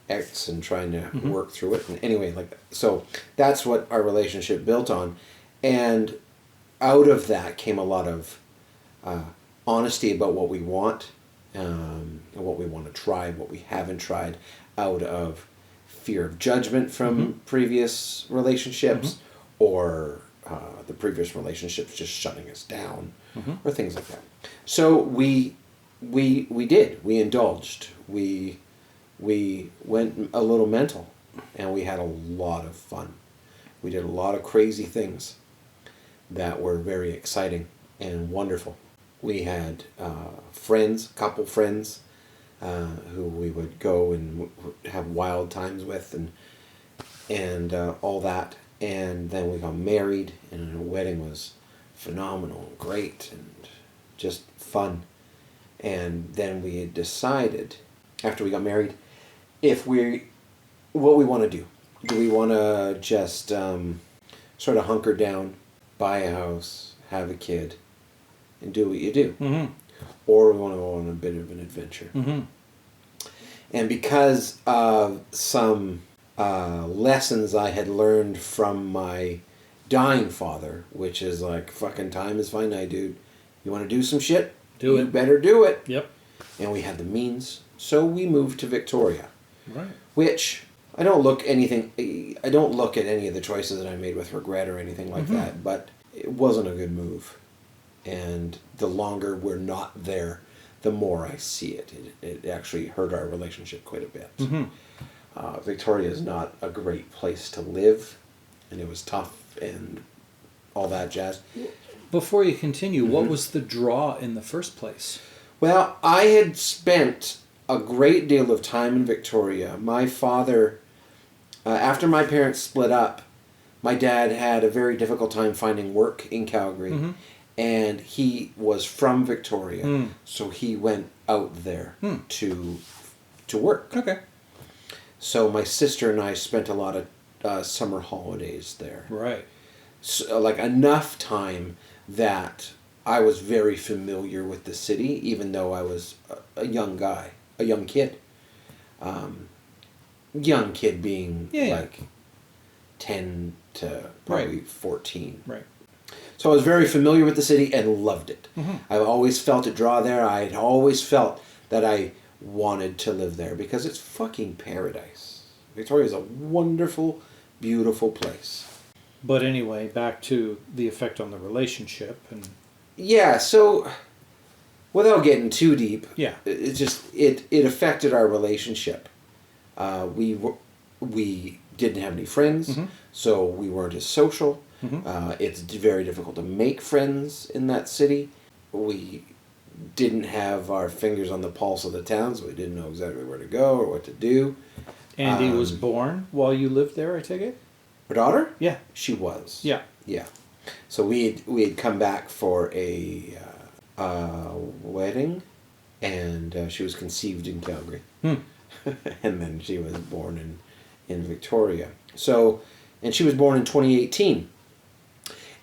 [SPEAKER 2] ex and trying to work through it. And anyway, so that's what our relationship built on. And out of that came a lot of honesty about what we want, and what we want to try, what we haven't tried, out of fear of judgment from previous relationships, or the previous relationships just shutting us down, or things like that. So we indulged. We went a little mental, and we had a lot of fun. We did a lot of crazy things that were very exciting and wonderful. We had couple friends, who we would go and have wild times with, and all that. And then we got married, and our wedding was phenomenal and great and just fun. And then we had decided, after we got married, what we want to do. Do we want to just sort of hunker down, buy a house, have a kid, and do what you do? Or we want to go on a bit of an adventure. And because of some lessons I had learned from my dying father, which is like, fucking time is finite, dude. You want to do some shit? You better do it.
[SPEAKER 1] Yep.
[SPEAKER 2] And we had the means, so we moved to Victoria.
[SPEAKER 1] Right.
[SPEAKER 2] Which I don't look at any of the choices that I made with regret or anything like that, but it wasn't a good move. And the longer we're not there, the more I see it. It actually hurt our relationship quite a bit. Victoria is not a great place to live, and it was tough and all that jazz.
[SPEAKER 1] Before you continue, what was the draw in the first place?
[SPEAKER 2] Well, I had spent a great deal of time in Victoria. My father, after my parents split up, my dad had a very difficult time finding work in Calgary. And he was from Victoria, so he went out there to work.
[SPEAKER 1] Okay.
[SPEAKER 2] So my sister and I spent a lot of summer holidays there.
[SPEAKER 1] Right.
[SPEAKER 2] So, enough time that I was very familiar with the city, even though I was a young kid. Young kid being 10 to probably 14.
[SPEAKER 1] Right.
[SPEAKER 2] So I was very familiar with the city and loved it. I've always felt a draw there. I had always felt that I wanted to live there because it's fucking paradise. Victoria is a wonderful, beautiful place.
[SPEAKER 1] But anyway, back to the effect on the relationship.
[SPEAKER 2] Yeah, so without getting too deep, it affected our relationship. We didn't have any friends, so we weren't as social. It's very difficult to make friends in that city. We didn't have our fingers on the pulse of the town, so we didn't know exactly where to go or what to do.
[SPEAKER 1] Andy was born while you lived there, I take it?
[SPEAKER 2] Her daughter?
[SPEAKER 1] Yeah.
[SPEAKER 2] She was.
[SPEAKER 1] Yeah.
[SPEAKER 2] Yeah. So we had come back for a wedding, and she was conceived in Calgary. And then she was born in Victoria. So, and she was born in 2018.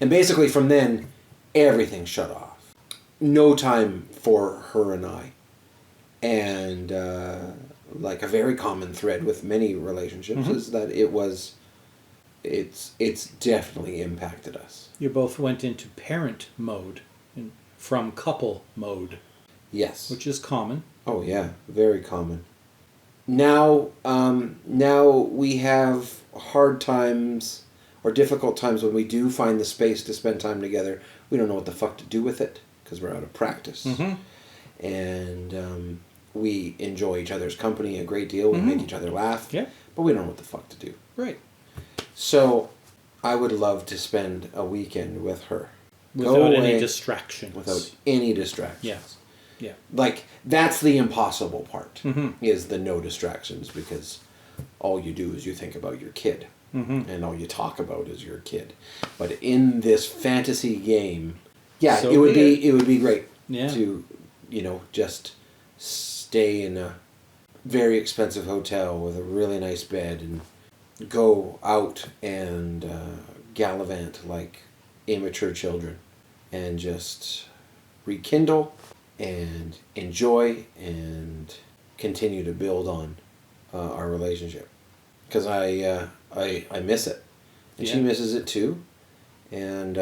[SPEAKER 2] And basically from then, everything shut off. No time for her and I. And a very common thread with many relationships is that it's definitely impacted us.
[SPEAKER 1] You both went into parent mode from couple mode.
[SPEAKER 2] Yes.
[SPEAKER 1] Which is common.
[SPEAKER 2] Oh yeah, very common. Now we have hard times or difficult times when we do find the space to spend time together. We don't know what the fuck to do with it because we're out of practice. And we enjoy each other's company a great deal. We make each other laugh. Yeah. But we don't know what the fuck to do.
[SPEAKER 1] Right.
[SPEAKER 2] So I would love to spend a weekend with her.
[SPEAKER 1] Without any distractions.
[SPEAKER 2] Without any distractions.
[SPEAKER 1] Yes. Yeah.
[SPEAKER 2] That's the impossible part, is the no distractions, because all you do is you think about your kid. And all you talk about is your kid. But in this fantasy game, Yeah,
[SPEAKER 1] So
[SPEAKER 2] it would be great
[SPEAKER 1] Yeah.
[SPEAKER 2] to, just stay in a very expensive hotel with a really nice bed and go out and gallivant like immature children and just rekindle and enjoy and continue to build on our relationship. Because I miss it. And she misses it too. And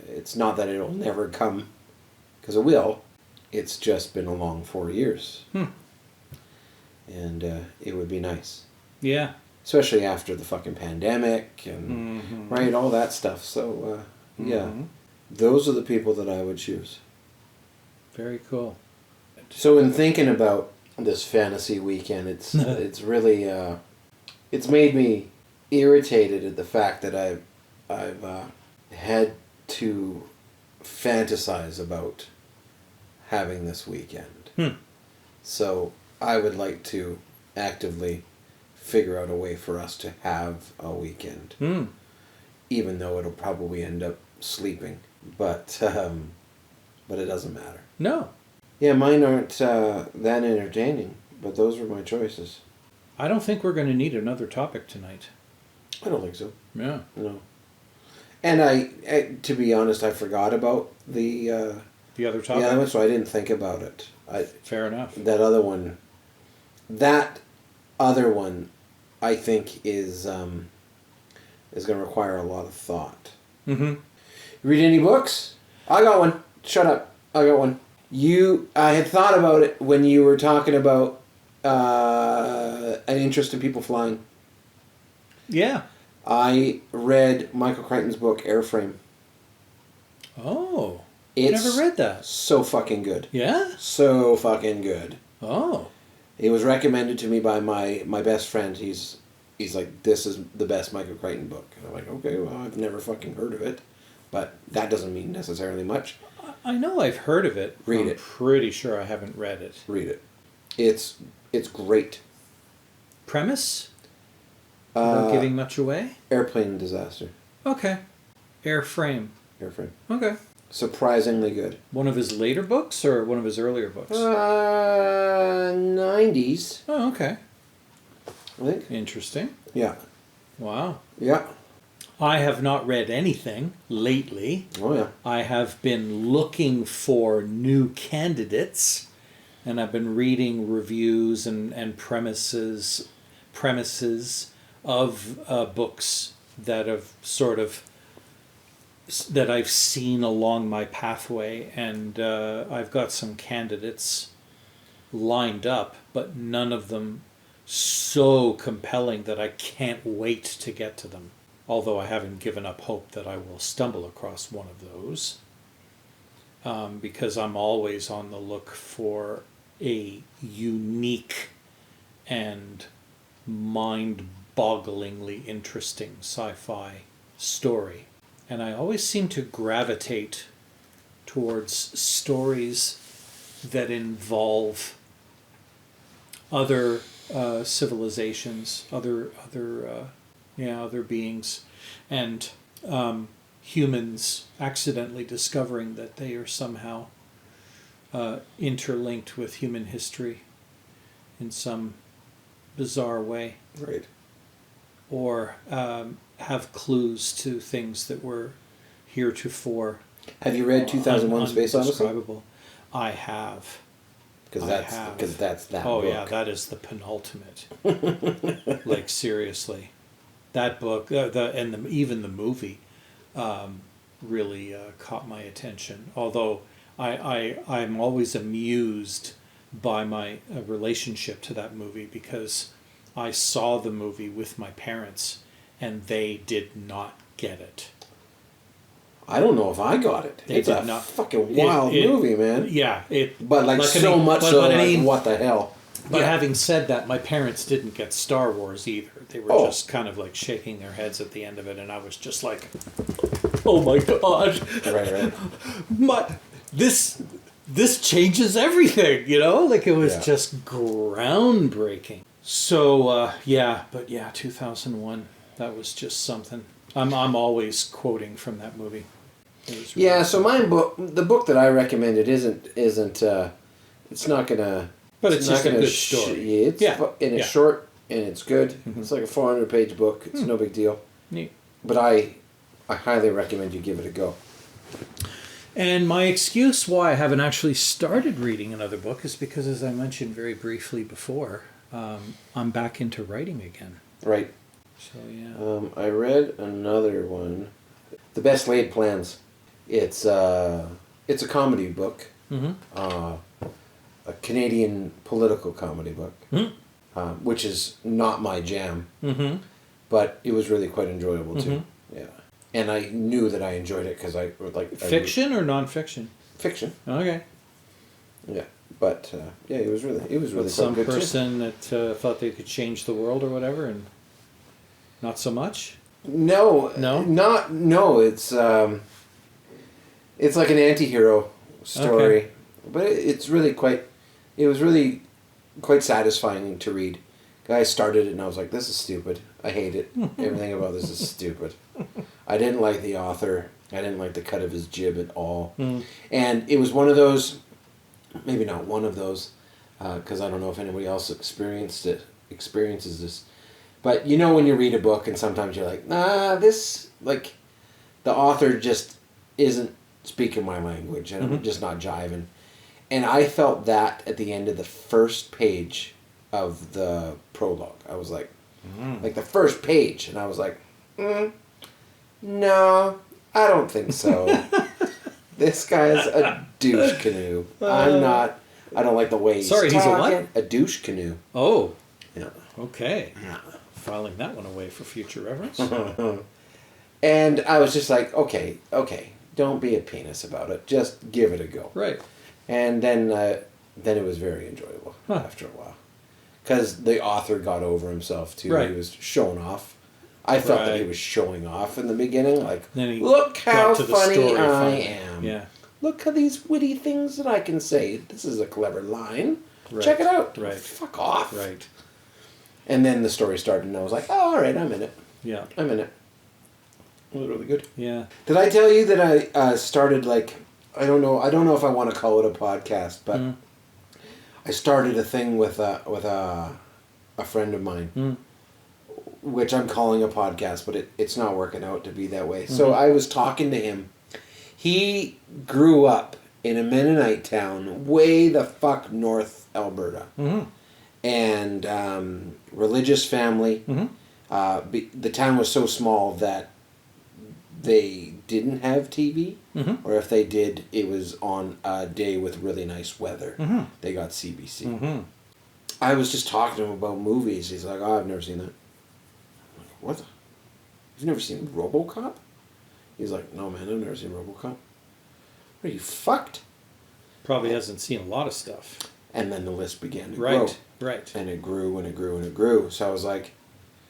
[SPEAKER 2] it's not that it'll never come, because it will. It's just been a long 4 years. And it would be nice.
[SPEAKER 1] Yeah.
[SPEAKER 2] Especially after the fucking pandemic and, right, all that stuff. So, yeah. Those are the people that I would choose.
[SPEAKER 1] Very cool.
[SPEAKER 2] So in thinking about this fantasy weekend, it's really, it's made me irritated at the fact that I've had to fantasize about having this weekend. So I would like to actively figure out a way for us to have a weekend, even though it'll probably end up sleeping. But it doesn't matter.
[SPEAKER 1] No.
[SPEAKER 2] Yeah, mine aren't that entertaining, but those were my choices.
[SPEAKER 1] I don't think we're going to need another topic tonight.
[SPEAKER 2] I don't think so.
[SPEAKER 1] Yeah.
[SPEAKER 2] No. And I to be honest, I forgot about the
[SPEAKER 1] other topic.
[SPEAKER 2] Yeah, so I didn't think about it.
[SPEAKER 1] Fair enough.
[SPEAKER 2] That other one, I think is going to require a lot of thought.
[SPEAKER 1] Mm-hmm.
[SPEAKER 2] Read any books? I got one. Shut up. I got one. I had thought about it when you were talking about an interest in people flying.
[SPEAKER 1] Yeah.
[SPEAKER 2] I read Michael Crichton's book, Airframe.
[SPEAKER 1] Oh.
[SPEAKER 2] It's
[SPEAKER 1] never read that.
[SPEAKER 2] So fucking good.
[SPEAKER 1] Yeah?
[SPEAKER 2] So fucking good.
[SPEAKER 1] Oh.
[SPEAKER 2] It was recommended to me by my best friend. He's like, this is the best Michael Crichton book. And I'm like, okay, well, I've never fucking heard of it. But that doesn't mean necessarily much.
[SPEAKER 1] I know I've heard of it.
[SPEAKER 2] Read it.
[SPEAKER 1] I'm pretty sure I haven't read it.
[SPEAKER 2] Read it. It's great.
[SPEAKER 1] Premise? Not giving much away?
[SPEAKER 2] Airplane disaster.
[SPEAKER 1] Okay. Airframe. Okay.
[SPEAKER 2] Surprisingly good.
[SPEAKER 1] One of his later books or one of his earlier books?
[SPEAKER 2] 90s.
[SPEAKER 1] Oh, okay.
[SPEAKER 2] I think.
[SPEAKER 1] Interesting.
[SPEAKER 2] Yeah.
[SPEAKER 1] Wow.
[SPEAKER 2] Yeah.
[SPEAKER 1] I have not read anything lately.
[SPEAKER 2] Oh, yeah. I
[SPEAKER 1] have been looking for new candidates, and I've been reading reviews and premises of books that have that I've seen along my pathway, and I've got some candidates lined up, but none of them so compelling that I can't wait to get to them. Although I haven't given up hope that I will stumble across one of those, because I'm always on the look for a unique and mind-bogglingly interesting sci-fi story. And I always seem to gravitate towards stories that involve other civilizations, other beings, and humans accidentally discovering that they are somehow interlinked with human history in some bizarre way.
[SPEAKER 2] Right.
[SPEAKER 1] Or have clues to things that were heretofore.
[SPEAKER 2] Have you read 2001: Space Odyssey?
[SPEAKER 1] I have.
[SPEAKER 2] Because that's that.
[SPEAKER 1] Oh
[SPEAKER 2] book.
[SPEAKER 1] Yeah, that is the penultimate. Like seriously, that book, even the movie, really caught my attention. Although I'm always amused by my relationship to that movie, because I saw the movie with my parents and they did not get it.
[SPEAKER 2] I don't know if I got it. It's a fucking wild movie, man.
[SPEAKER 1] Yeah.
[SPEAKER 2] But what the hell?
[SPEAKER 1] But having said that, my parents didn't get Star Wars either. They were just kind of like shaking their heads at the end of it, and I was just like, oh my God.
[SPEAKER 2] Right.
[SPEAKER 1] This changes everything, Like it was just groundbreaking. So, 2001, that was just something. I'm always quoting from that movie.
[SPEAKER 2] Yeah, so the book that I recommended isn't it's not gonna.
[SPEAKER 1] But it's just a good story.
[SPEAKER 2] It's short and it's good. Mm-hmm. It's like a 400-page book. It's no big deal.
[SPEAKER 1] Neat.
[SPEAKER 2] But I highly recommend you give it a go.
[SPEAKER 1] And my excuse why I haven't actually started reading another book is because, as I mentioned very briefly before, I'm back into writing again.
[SPEAKER 2] Right.
[SPEAKER 1] So yeah.
[SPEAKER 2] I read another one, The Best Laid Plans. It's a comedy book. Mm-hmm. A Canadian political comedy book, which is not my jam, but it was really quite enjoyable too. Yeah, and I knew that I enjoyed it because I like
[SPEAKER 1] fiction or nonfiction.
[SPEAKER 2] Fiction.
[SPEAKER 1] Okay.
[SPEAKER 2] Yeah, but it was really quite
[SPEAKER 1] some
[SPEAKER 2] good
[SPEAKER 1] person that thought they could change the world or whatever, and not so much.
[SPEAKER 2] No. It's like an anti-hero story, but it's really quite. It was really quite satisfying to read. I started it and I was like, this is stupid. I hate it. Everything about this is stupid. I didn't like the author. I didn't like the cut of his jib at all. And it was one of those, maybe not one of those, because I don't know if anybody else experiences this. But you know when you read a book and sometimes you're like, this, like, the author just isn't speaking my language and I'm just not jiving. And I felt that at the end of the first page of the prologue. I was like the first page, and I was like, no, I don't think so. This guy's a douche canoe. I don't like the way he's talking.
[SPEAKER 1] He's a what?
[SPEAKER 2] A douche canoe.
[SPEAKER 1] Oh.
[SPEAKER 2] Yeah.
[SPEAKER 1] Okay. Yeah. Filing that one away for future reference.
[SPEAKER 2] And I was just like, okay, don't be a penis about it. Just give it a go.
[SPEAKER 1] Right.
[SPEAKER 2] And then it was very enjoyable after a while. Because the author got over himself, too.
[SPEAKER 1] Right.
[SPEAKER 2] He was showing off. I felt that he was showing off in the beginning. Like,
[SPEAKER 1] look
[SPEAKER 2] how funny I am.
[SPEAKER 1] Yeah.
[SPEAKER 2] Look at these witty things that I can say. This is a clever line.
[SPEAKER 1] Right.
[SPEAKER 2] Check it out.
[SPEAKER 1] Right.
[SPEAKER 2] Fuck off.
[SPEAKER 1] Right.
[SPEAKER 2] And then the story started, and I was like, oh, all right, I'm in it.
[SPEAKER 1] Yeah.
[SPEAKER 2] I'm in it. It was really good.
[SPEAKER 1] Yeah.
[SPEAKER 2] Did I tell you that I started, like... I don't know if I want to call it a podcast, but I started a thing with a friend of mine, which I'm calling a podcast, but it's not working out to be that way. So I was talking to him. He grew up in a Mennonite town way the fuck north Alberta, and religious family. The town was so small that they didn't have TV, or if they did, it was on a day with really nice weather. They got CBC. I was just talking to him about movies. He's like, oh, I've never seen that. I'm like, what? You've never seen RoboCop? He's like, no, man, I've never seen RoboCop. Are you fucked?
[SPEAKER 1] Probably hasn't seen a lot of stuff.
[SPEAKER 2] And then the list began to grow.
[SPEAKER 1] Right.
[SPEAKER 2] And it grew and it grew and it grew. So I was like...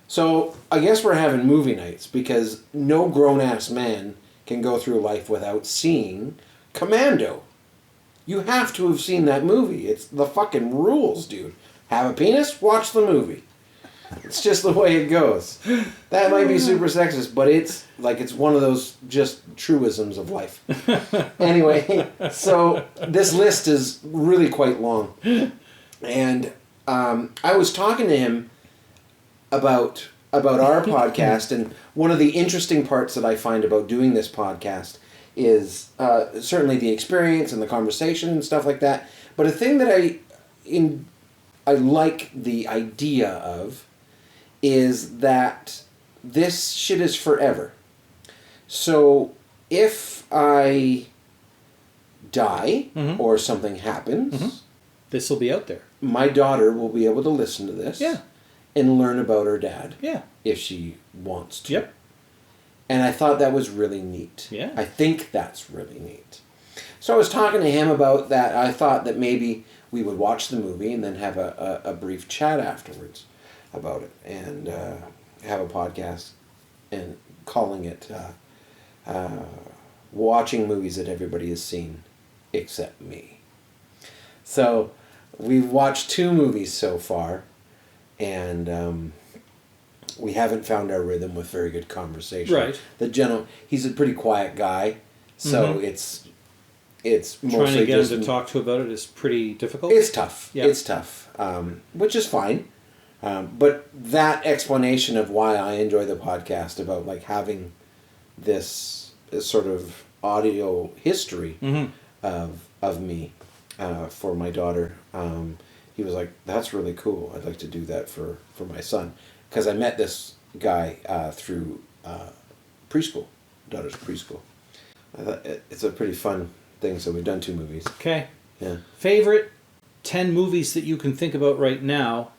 [SPEAKER 2] So, I guess we're having movie nights because no grown-ass man can go through life without seeing Commando. You have to have seen that movie. It's the fucking rules, dude. Have a penis? Watch the movie. It's just the way it goes. That might be super sexist, but it's one of those just truisms of life. Anyway, so this list is really quite long. And I was talking to him about our podcast, and one of the interesting parts that I find about doing this podcast is certainly the experience and the conversation and stuff like that. But a thing that I like the idea of is that this shit is forever. So if I die or something happens,
[SPEAKER 1] this will be out there.
[SPEAKER 2] My daughter will be able to listen to this.
[SPEAKER 1] Yeah.
[SPEAKER 2] And learn about her dad.
[SPEAKER 1] Yeah.
[SPEAKER 2] If she wants to.
[SPEAKER 1] Yep.
[SPEAKER 2] And I thought that was really neat.
[SPEAKER 1] Yeah.
[SPEAKER 2] I think that's really neat. So I was talking to him about that. I thought that maybe we would watch the movie and then have a brief chat afterwards about it. And have a podcast and calling it Watching Movies That Everybody Has Seen Except Me. So we've watched 2 movies so far. And we haven't found our rhythm with very good conversation.
[SPEAKER 1] Right.
[SPEAKER 2] He's a pretty quiet guy, So it's mostly
[SPEAKER 1] trying to get
[SPEAKER 2] just
[SPEAKER 1] him to talk to about it is pretty difficult.
[SPEAKER 2] It's tough. Yeah. It's tough, which is fine. But that explanation of why I enjoy the podcast about like having this sort of audio history of me for my daughter, he was like, "That's really cool. I'd like to do that for my son," because I met this guy through preschool, daughter's preschool. I thought it's a pretty fun thing. So we've done 2 movies.
[SPEAKER 1] Okay.
[SPEAKER 2] Yeah.
[SPEAKER 1] Favorite 10 movies that you can think about right now.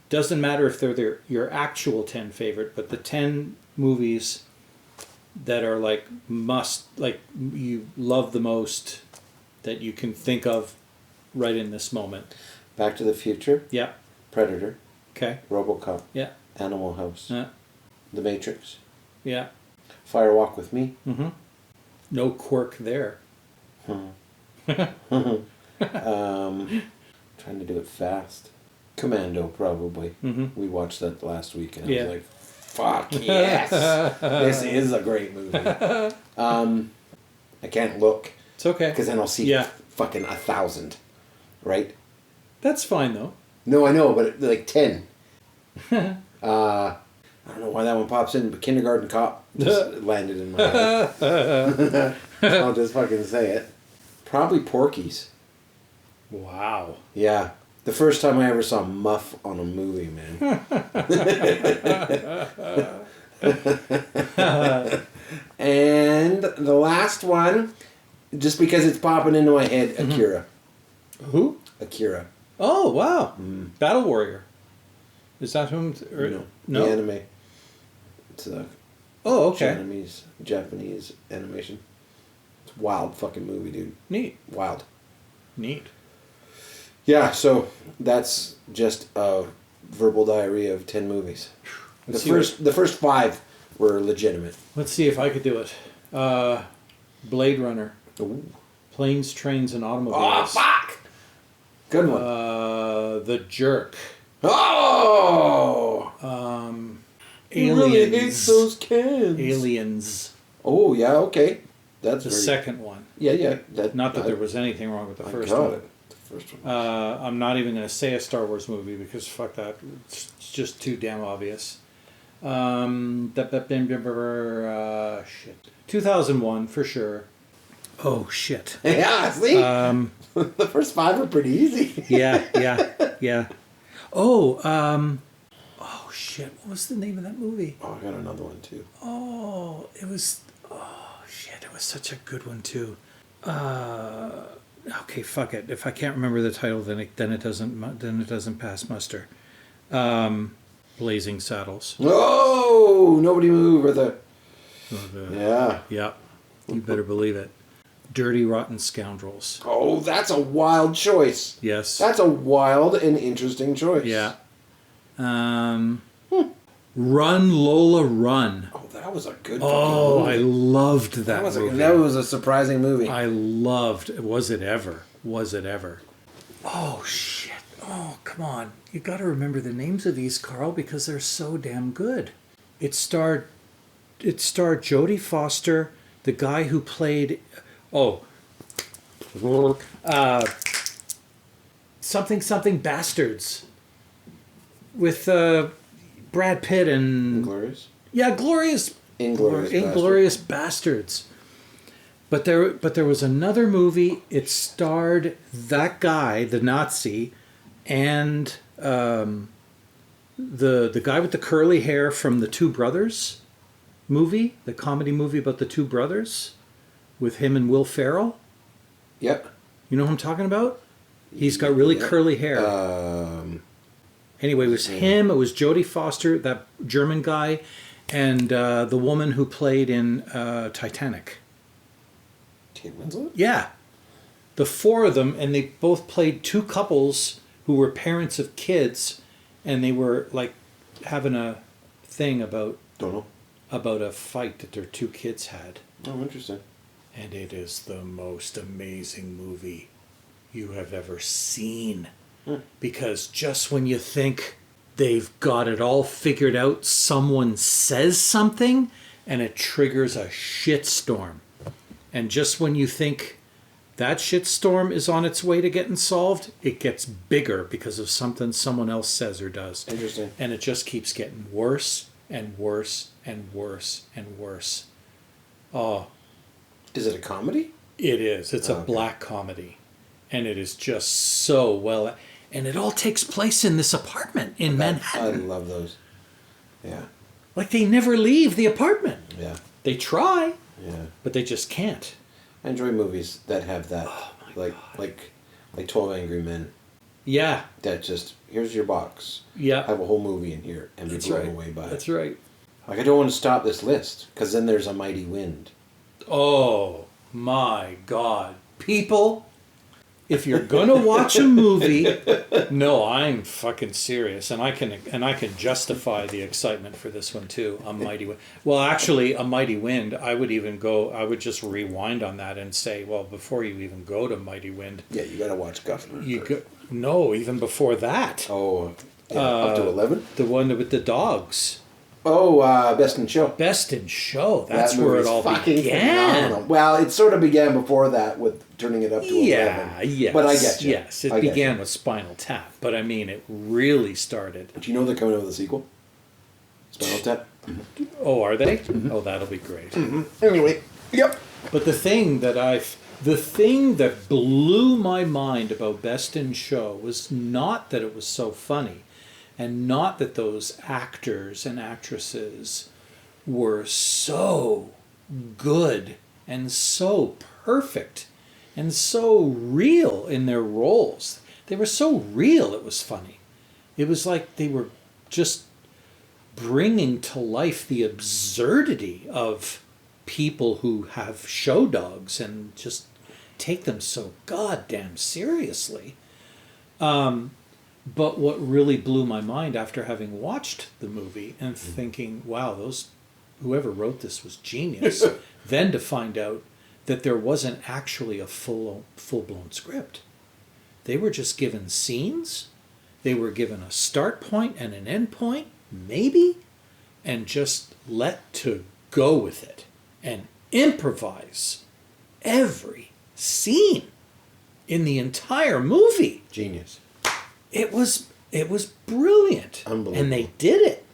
[SPEAKER 1] Doesn't matter if they're your actual 10 favorite, but the 10 movies that are like you love the most that you can think of right in this moment.
[SPEAKER 2] Back to the Future.
[SPEAKER 1] Yeah.
[SPEAKER 2] Predator.
[SPEAKER 1] Okay.
[SPEAKER 2] RoboCop.
[SPEAKER 1] Yeah.
[SPEAKER 2] Animal House.
[SPEAKER 1] Yeah.
[SPEAKER 2] The Matrix.
[SPEAKER 1] Yeah.
[SPEAKER 2] Fire Walk with Me.
[SPEAKER 1] Mm-hmm. No quirk there.
[SPEAKER 2] Trying to do it fast. Commando, probably.
[SPEAKER 1] Mm-hmm.
[SPEAKER 2] We watched that last week, and I was like, "Fuck yes, this is a great movie." I can't look.
[SPEAKER 1] It's okay.
[SPEAKER 2] Because then I'll see fucking 1,000, right?
[SPEAKER 1] That's fine though.
[SPEAKER 2] No, I know, but like 10. I don't know why that one pops in, but Kindergarten Cop just landed in my head. I'll just fucking say it. Probably Porky's.
[SPEAKER 1] Wow.
[SPEAKER 2] Yeah. The first time I ever saw Muff on a movie, man. And the last one, just because it's popping into my head, Akira.
[SPEAKER 1] Who?
[SPEAKER 2] Akira.
[SPEAKER 1] Oh, wow. Battle Warrior. Is that whom?
[SPEAKER 2] No. The anime. It's
[SPEAKER 1] okay.
[SPEAKER 2] Japanese animation. It's a wild fucking movie, dude.
[SPEAKER 1] Neat.
[SPEAKER 2] Wild.
[SPEAKER 1] Neat.
[SPEAKER 2] Yeah, so that's just a verbal diarrhea of 10 movies. The first 5 were legitimate.
[SPEAKER 1] Let's see if I could do it. Blade Runner.
[SPEAKER 2] Ooh.
[SPEAKER 1] Planes, Trains, and Automobiles.
[SPEAKER 2] Oh, fuck! Good one.
[SPEAKER 1] The Jerk.
[SPEAKER 2] Oh!
[SPEAKER 1] Aliens.
[SPEAKER 2] Really hates those cans.
[SPEAKER 1] Aliens.
[SPEAKER 2] Oh, yeah, okay. That's
[SPEAKER 1] the second one.
[SPEAKER 2] Yeah.
[SPEAKER 1] Not that there was anything wrong with the first one.
[SPEAKER 2] It. The first one.
[SPEAKER 1] I'm not even going to say a Star Wars movie because fuck that. It's just too damn obvious. Shit. 2001 for sure. Oh shit.
[SPEAKER 2] Yeah, see? The first 5 are pretty easy.
[SPEAKER 1] yeah. Oh shit. What was the name of that movie?
[SPEAKER 2] Oh, I got another one too.
[SPEAKER 1] It was such a good one too. Okay, fuck it. If I can't remember the title, then it doesn't pass muster. Blazing Saddles.
[SPEAKER 2] Oh, Nobody Move or the.
[SPEAKER 1] Yeah. You better believe it. Dirty Rotten Scoundrels.
[SPEAKER 2] Oh, that's a wild choice.
[SPEAKER 1] Yes.
[SPEAKER 2] That's a wild and interesting choice.
[SPEAKER 1] Yeah. Run, Lola, Run.
[SPEAKER 2] Oh, that was a good
[SPEAKER 1] movie. I loved that movie.
[SPEAKER 2] That was a surprising movie.
[SPEAKER 1] I loved. Was it ever? Oh, shit. Oh, come on. You got to remember the names of these, Carl, because they're so damn good. It starred Jodie Foster, the guy who played... something Bastards. With Brad Pitt and...
[SPEAKER 2] Inglorious?
[SPEAKER 1] Yeah, Inglorious Bastards. But there was another movie. It starred that guy, the Nazi, and the guy with the curly hair from the Two Brothers movie, the comedy movie about the two brothers, with him and Will Ferrell.
[SPEAKER 2] Yep.
[SPEAKER 1] You know who I'm talking about? He's got really curly hair. Anyway, it was him. It was Jodie Foster, that German guy, and the woman who played in Titanic.
[SPEAKER 2] Kate Winslet?
[SPEAKER 1] Yeah. The 4 of them, and they both played 2 couples who were parents of kids, and they were like having a thing about a fight that their 2 kids had.
[SPEAKER 2] Oh, interesting.
[SPEAKER 1] And it is the most amazing movie you have ever seen. Because just when you think they've got it all figured out, someone says something and it triggers a shitstorm. And just when you think that shitstorm is on its way to getting solved, it gets bigger because of something someone else says or does.
[SPEAKER 2] Interesting.
[SPEAKER 1] And it just keeps getting worse and worse and worse and worse. Oh.
[SPEAKER 2] Is it a comedy?
[SPEAKER 1] It is. It's a black comedy. And it is just so well... And it all takes place in this apartment in Manhattan.
[SPEAKER 2] I love those. Yeah.
[SPEAKER 1] Like they never leave the apartment.
[SPEAKER 2] Yeah.
[SPEAKER 1] They try.
[SPEAKER 2] Yeah.
[SPEAKER 1] But they just can't.
[SPEAKER 2] I enjoy movies that have that.
[SPEAKER 1] Oh
[SPEAKER 2] like 12 Angry Men.
[SPEAKER 1] Yeah.
[SPEAKER 2] That just, here's your box.
[SPEAKER 1] Yeah.
[SPEAKER 2] Have a whole movie in here and be blown away by it.
[SPEAKER 1] That's right.
[SPEAKER 2] Like, I don't want to stop this list, because then there's A Mighty Wind.
[SPEAKER 1] Oh, my God. People, if you're going to watch a movie... No, I'm fucking serious. And I can justify the excitement for this one, too. A Mighty Wind. Well, actually, A Mighty Wind, I would just rewind on that and say, well, before you even go to Mighty Wind...
[SPEAKER 2] Yeah, you got to watch Guffler.
[SPEAKER 1] No, even before that.
[SPEAKER 2] Oh, yeah, up to 11?
[SPEAKER 1] The one with the dogs.
[SPEAKER 2] Oh, Best in Show.
[SPEAKER 1] Best in Show. That's
[SPEAKER 2] that
[SPEAKER 1] where it all began.
[SPEAKER 2] Phenomenal. Well, it sort of began before that with turning it up to 11.
[SPEAKER 1] Yes.
[SPEAKER 2] But I get you.
[SPEAKER 1] Yes, it began with Spinal Tap. But I mean, it really started.
[SPEAKER 2] Do you know they're coming out with a sequel? Spinal Tap?
[SPEAKER 1] Mm-hmm. Oh, are they? Mm-hmm. Oh, that'll be great.
[SPEAKER 2] Mm-hmm. Anyway, yep.
[SPEAKER 1] But the thing that blew my mind about Best in Show was not that it was so funny. And not that those actors and actresses were so good and so perfect and so real in their roles. They were so real, it was funny. It was like they were just bringing to life the absurdity of people who have show dogs and just take them so goddamn seriously. But what really blew my mind after having watched the movie and thinking, wow, whoever wrote this was genius, then to find out that there wasn't actually a full-blown script. They were just given scenes, they were given a start point and an end point, maybe, and just let to go with it and improvise every scene in the entire movie.
[SPEAKER 2] Genius.
[SPEAKER 1] It was brilliant.
[SPEAKER 2] Unbelievable.
[SPEAKER 1] And they did it.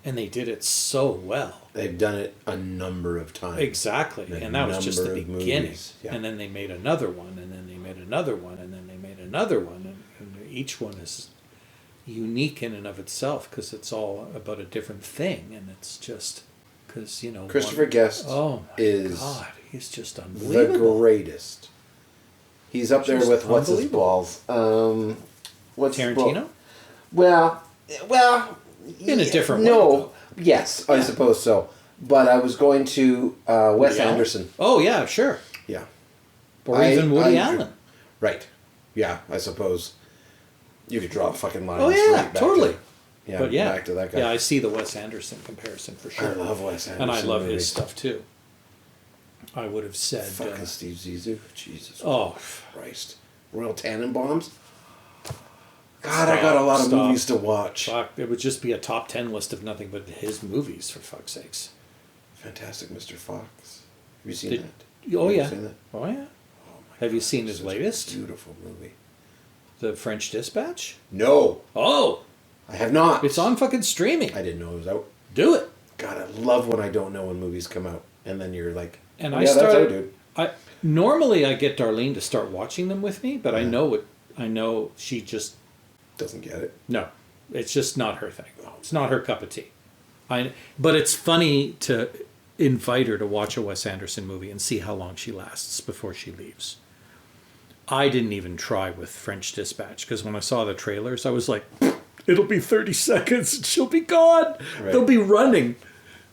[SPEAKER 1] And they did it so well.
[SPEAKER 2] They've done it a number of times.
[SPEAKER 1] Exactly. And that was just the beginning.
[SPEAKER 2] Yeah.
[SPEAKER 1] And then they made another one, and then they made another one, and then they made another one. And each one is unique in and of itself because it's all about a different thing. And it's just because,
[SPEAKER 2] Christopher Guest is
[SPEAKER 1] God, he's just unbelievable.
[SPEAKER 2] The greatest. He's up there with what's his balls. What's
[SPEAKER 1] Tarantino?
[SPEAKER 2] Well,
[SPEAKER 1] in a different
[SPEAKER 2] way.
[SPEAKER 1] No,
[SPEAKER 2] yes, I suppose so. But I was going to Wes Anderson.
[SPEAKER 1] Oh yeah, sure.
[SPEAKER 2] Yeah,
[SPEAKER 1] or even Woody Allen.
[SPEAKER 2] Right. Yeah, I suppose you could draw a fucking line.
[SPEAKER 1] Oh yeah, totally.
[SPEAKER 2] Back to that guy.
[SPEAKER 1] Yeah, I see the Wes Anderson comparison for sure.
[SPEAKER 2] I love Wes Anderson,
[SPEAKER 1] and I love his stuff too. I would have said
[SPEAKER 2] fucking Steve Zissou. Jesus.
[SPEAKER 1] Oh
[SPEAKER 2] Christ. Royal Tannenbaums. God, I got a lot of movies to watch.
[SPEAKER 1] Fuck, it would just be a top 10 list of nothing but his movies, for fuck's sakes.
[SPEAKER 2] Fantastic Mr. Fox. Have you seen that?
[SPEAKER 1] Oh, yeah.
[SPEAKER 2] Have you seen that?
[SPEAKER 1] Oh, yeah. Have you seen his latest?
[SPEAKER 2] Beautiful movie.
[SPEAKER 1] The French Dispatch?
[SPEAKER 2] No.
[SPEAKER 1] Oh!
[SPEAKER 2] I have not.
[SPEAKER 1] It's on fucking streaming.
[SPEAKER 2] I didn't know it was out.
[SPEAKER 1] Do it.
[SPEAKER 2] God, I love when I don't know when movies come out. And then you're like,
[SPEAKER 1] and
[SPEAKER 2] that's out, dude.
[SPEAKER 1] Normally I get Darlene to start watching them with me, but I know she just...
[SPEAKER 2] doesn't get it.
[SPEAKER 1] No, it's just not her thing. It's not her cup of tea. But it's funny to invite her to watch a Wes Anderson movie and see how long she lasts before she leaves. I didn't even try with French Dispatch because when I saw the trailers, I was like, it'll be 30 seconds and she'll be gone. Right. They'll be running.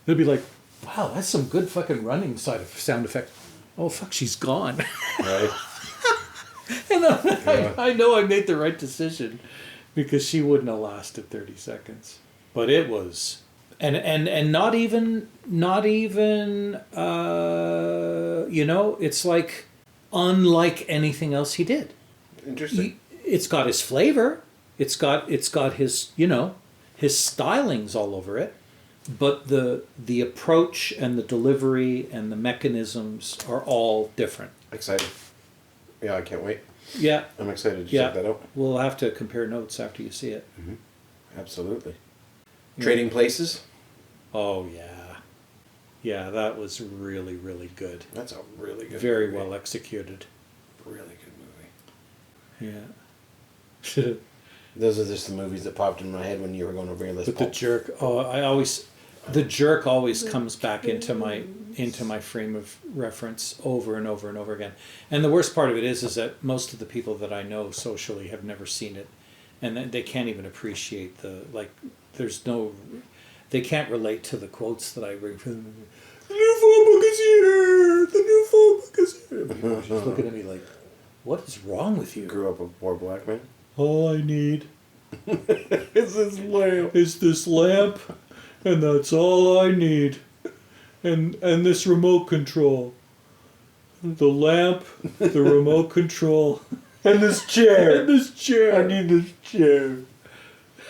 [SPEAKER 1] They'll be like, wow, that's some good fucking running sound effect. Oh, fuck, she's gone. Right. And I know I made the right decision. Because she wouldn't have lasted 30 seconds. But it was... And not even it's like unlike anything else he did.
[SPEAKER 2] Interesting.
[SPEAKER 1] It's got his flavor. It's got his, his stylings all over it. but the approach and the delivery and the mechanisms are all different.
[SPEAKER 2] Excited. Yeah, I can't wait.
[SPEAKER 1] Yeah.
[SPEAKER 2] I'm excited to check that out.
[SPEAKER 1] We'll have to compare notes after you see it.
[SPEAKER 2] Mm-hmm. Absolutely. Yeah. Trading Places?
[SPEAKER 1] Oh, yeah. Yeah, that was really, really good.
[SPEAKER 2] That's a really good
[SPEAKER 1] Very
[SPEAKER 2] movie.
[SPEAKER 1] well executed.
[SPEAKER 2] Really good movie.
[SPEAKER 1] Yeah.
[SPEAKER 2] Those are just the movies that popped in my head when you were going over your list.
[SPEAKER 1] But The Jerk, The Jerk always comes back into my frame of reference over and over and over again. And the worst part of it is that most of the people that I know socially have never seen it, and they can't even appreciate they can't relate to the quotes that I bring from them. The new phone book is here! The new phone book is here! People are just looking at me like, what is wrong with you?
[SPEAKER 2] Grew up a poor black man.
[SPEAKER 1] All I need
[SPEAKER 2] is
[SPEAKER 1] this lamp, and that's all I need. And this remote control. The lamp, the remote control, and this chair. And this chair. I need this chair.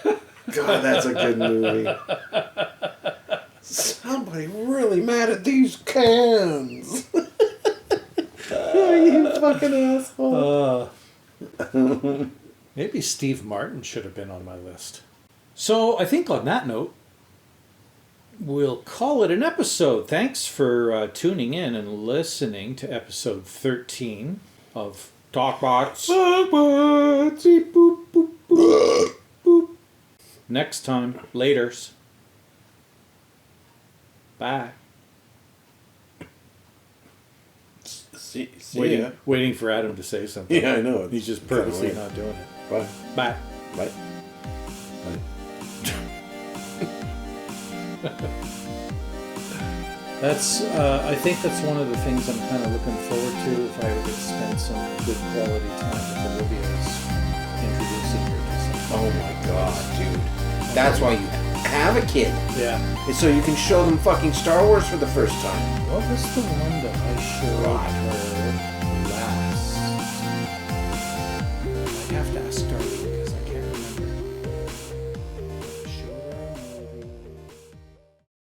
[SPEAKER 2] God, that's a good movie. Somebody really mad at these cans. You fucking asshole.
[SPEAKER 1] Maybe Steve Martin should have been on my list. So I think on that note, we'll call it an episode. Thanks for tuning in and listening to episode 13 of Talkbots. Talkbots. Boop, boop, boop, boop. Next time, laters. Bye. Waiting for Adam to say something.
[SPEAKER 2] Yeah, I know.
[SPEAKER 1] He's just purposely not doing it.
[SPEAKER 2] Bye.
[SPEAKER 1] Bye.
[SPEAKER 2] Bye. Bye.
[SPEAKER 1] I think that's one of the things I'm kind of looking forward to if I were to spend some good quality time with Olivia is introducing her to something.
[SPEAKER 2] Oh my god, dude. That's why you have a kid.
[SPEAKER 1] Yeah.
[SPEAKER 2] It's so you can show them fucking Star Wars for the first time.
[SPEAKER 1] What was the one that I showed her?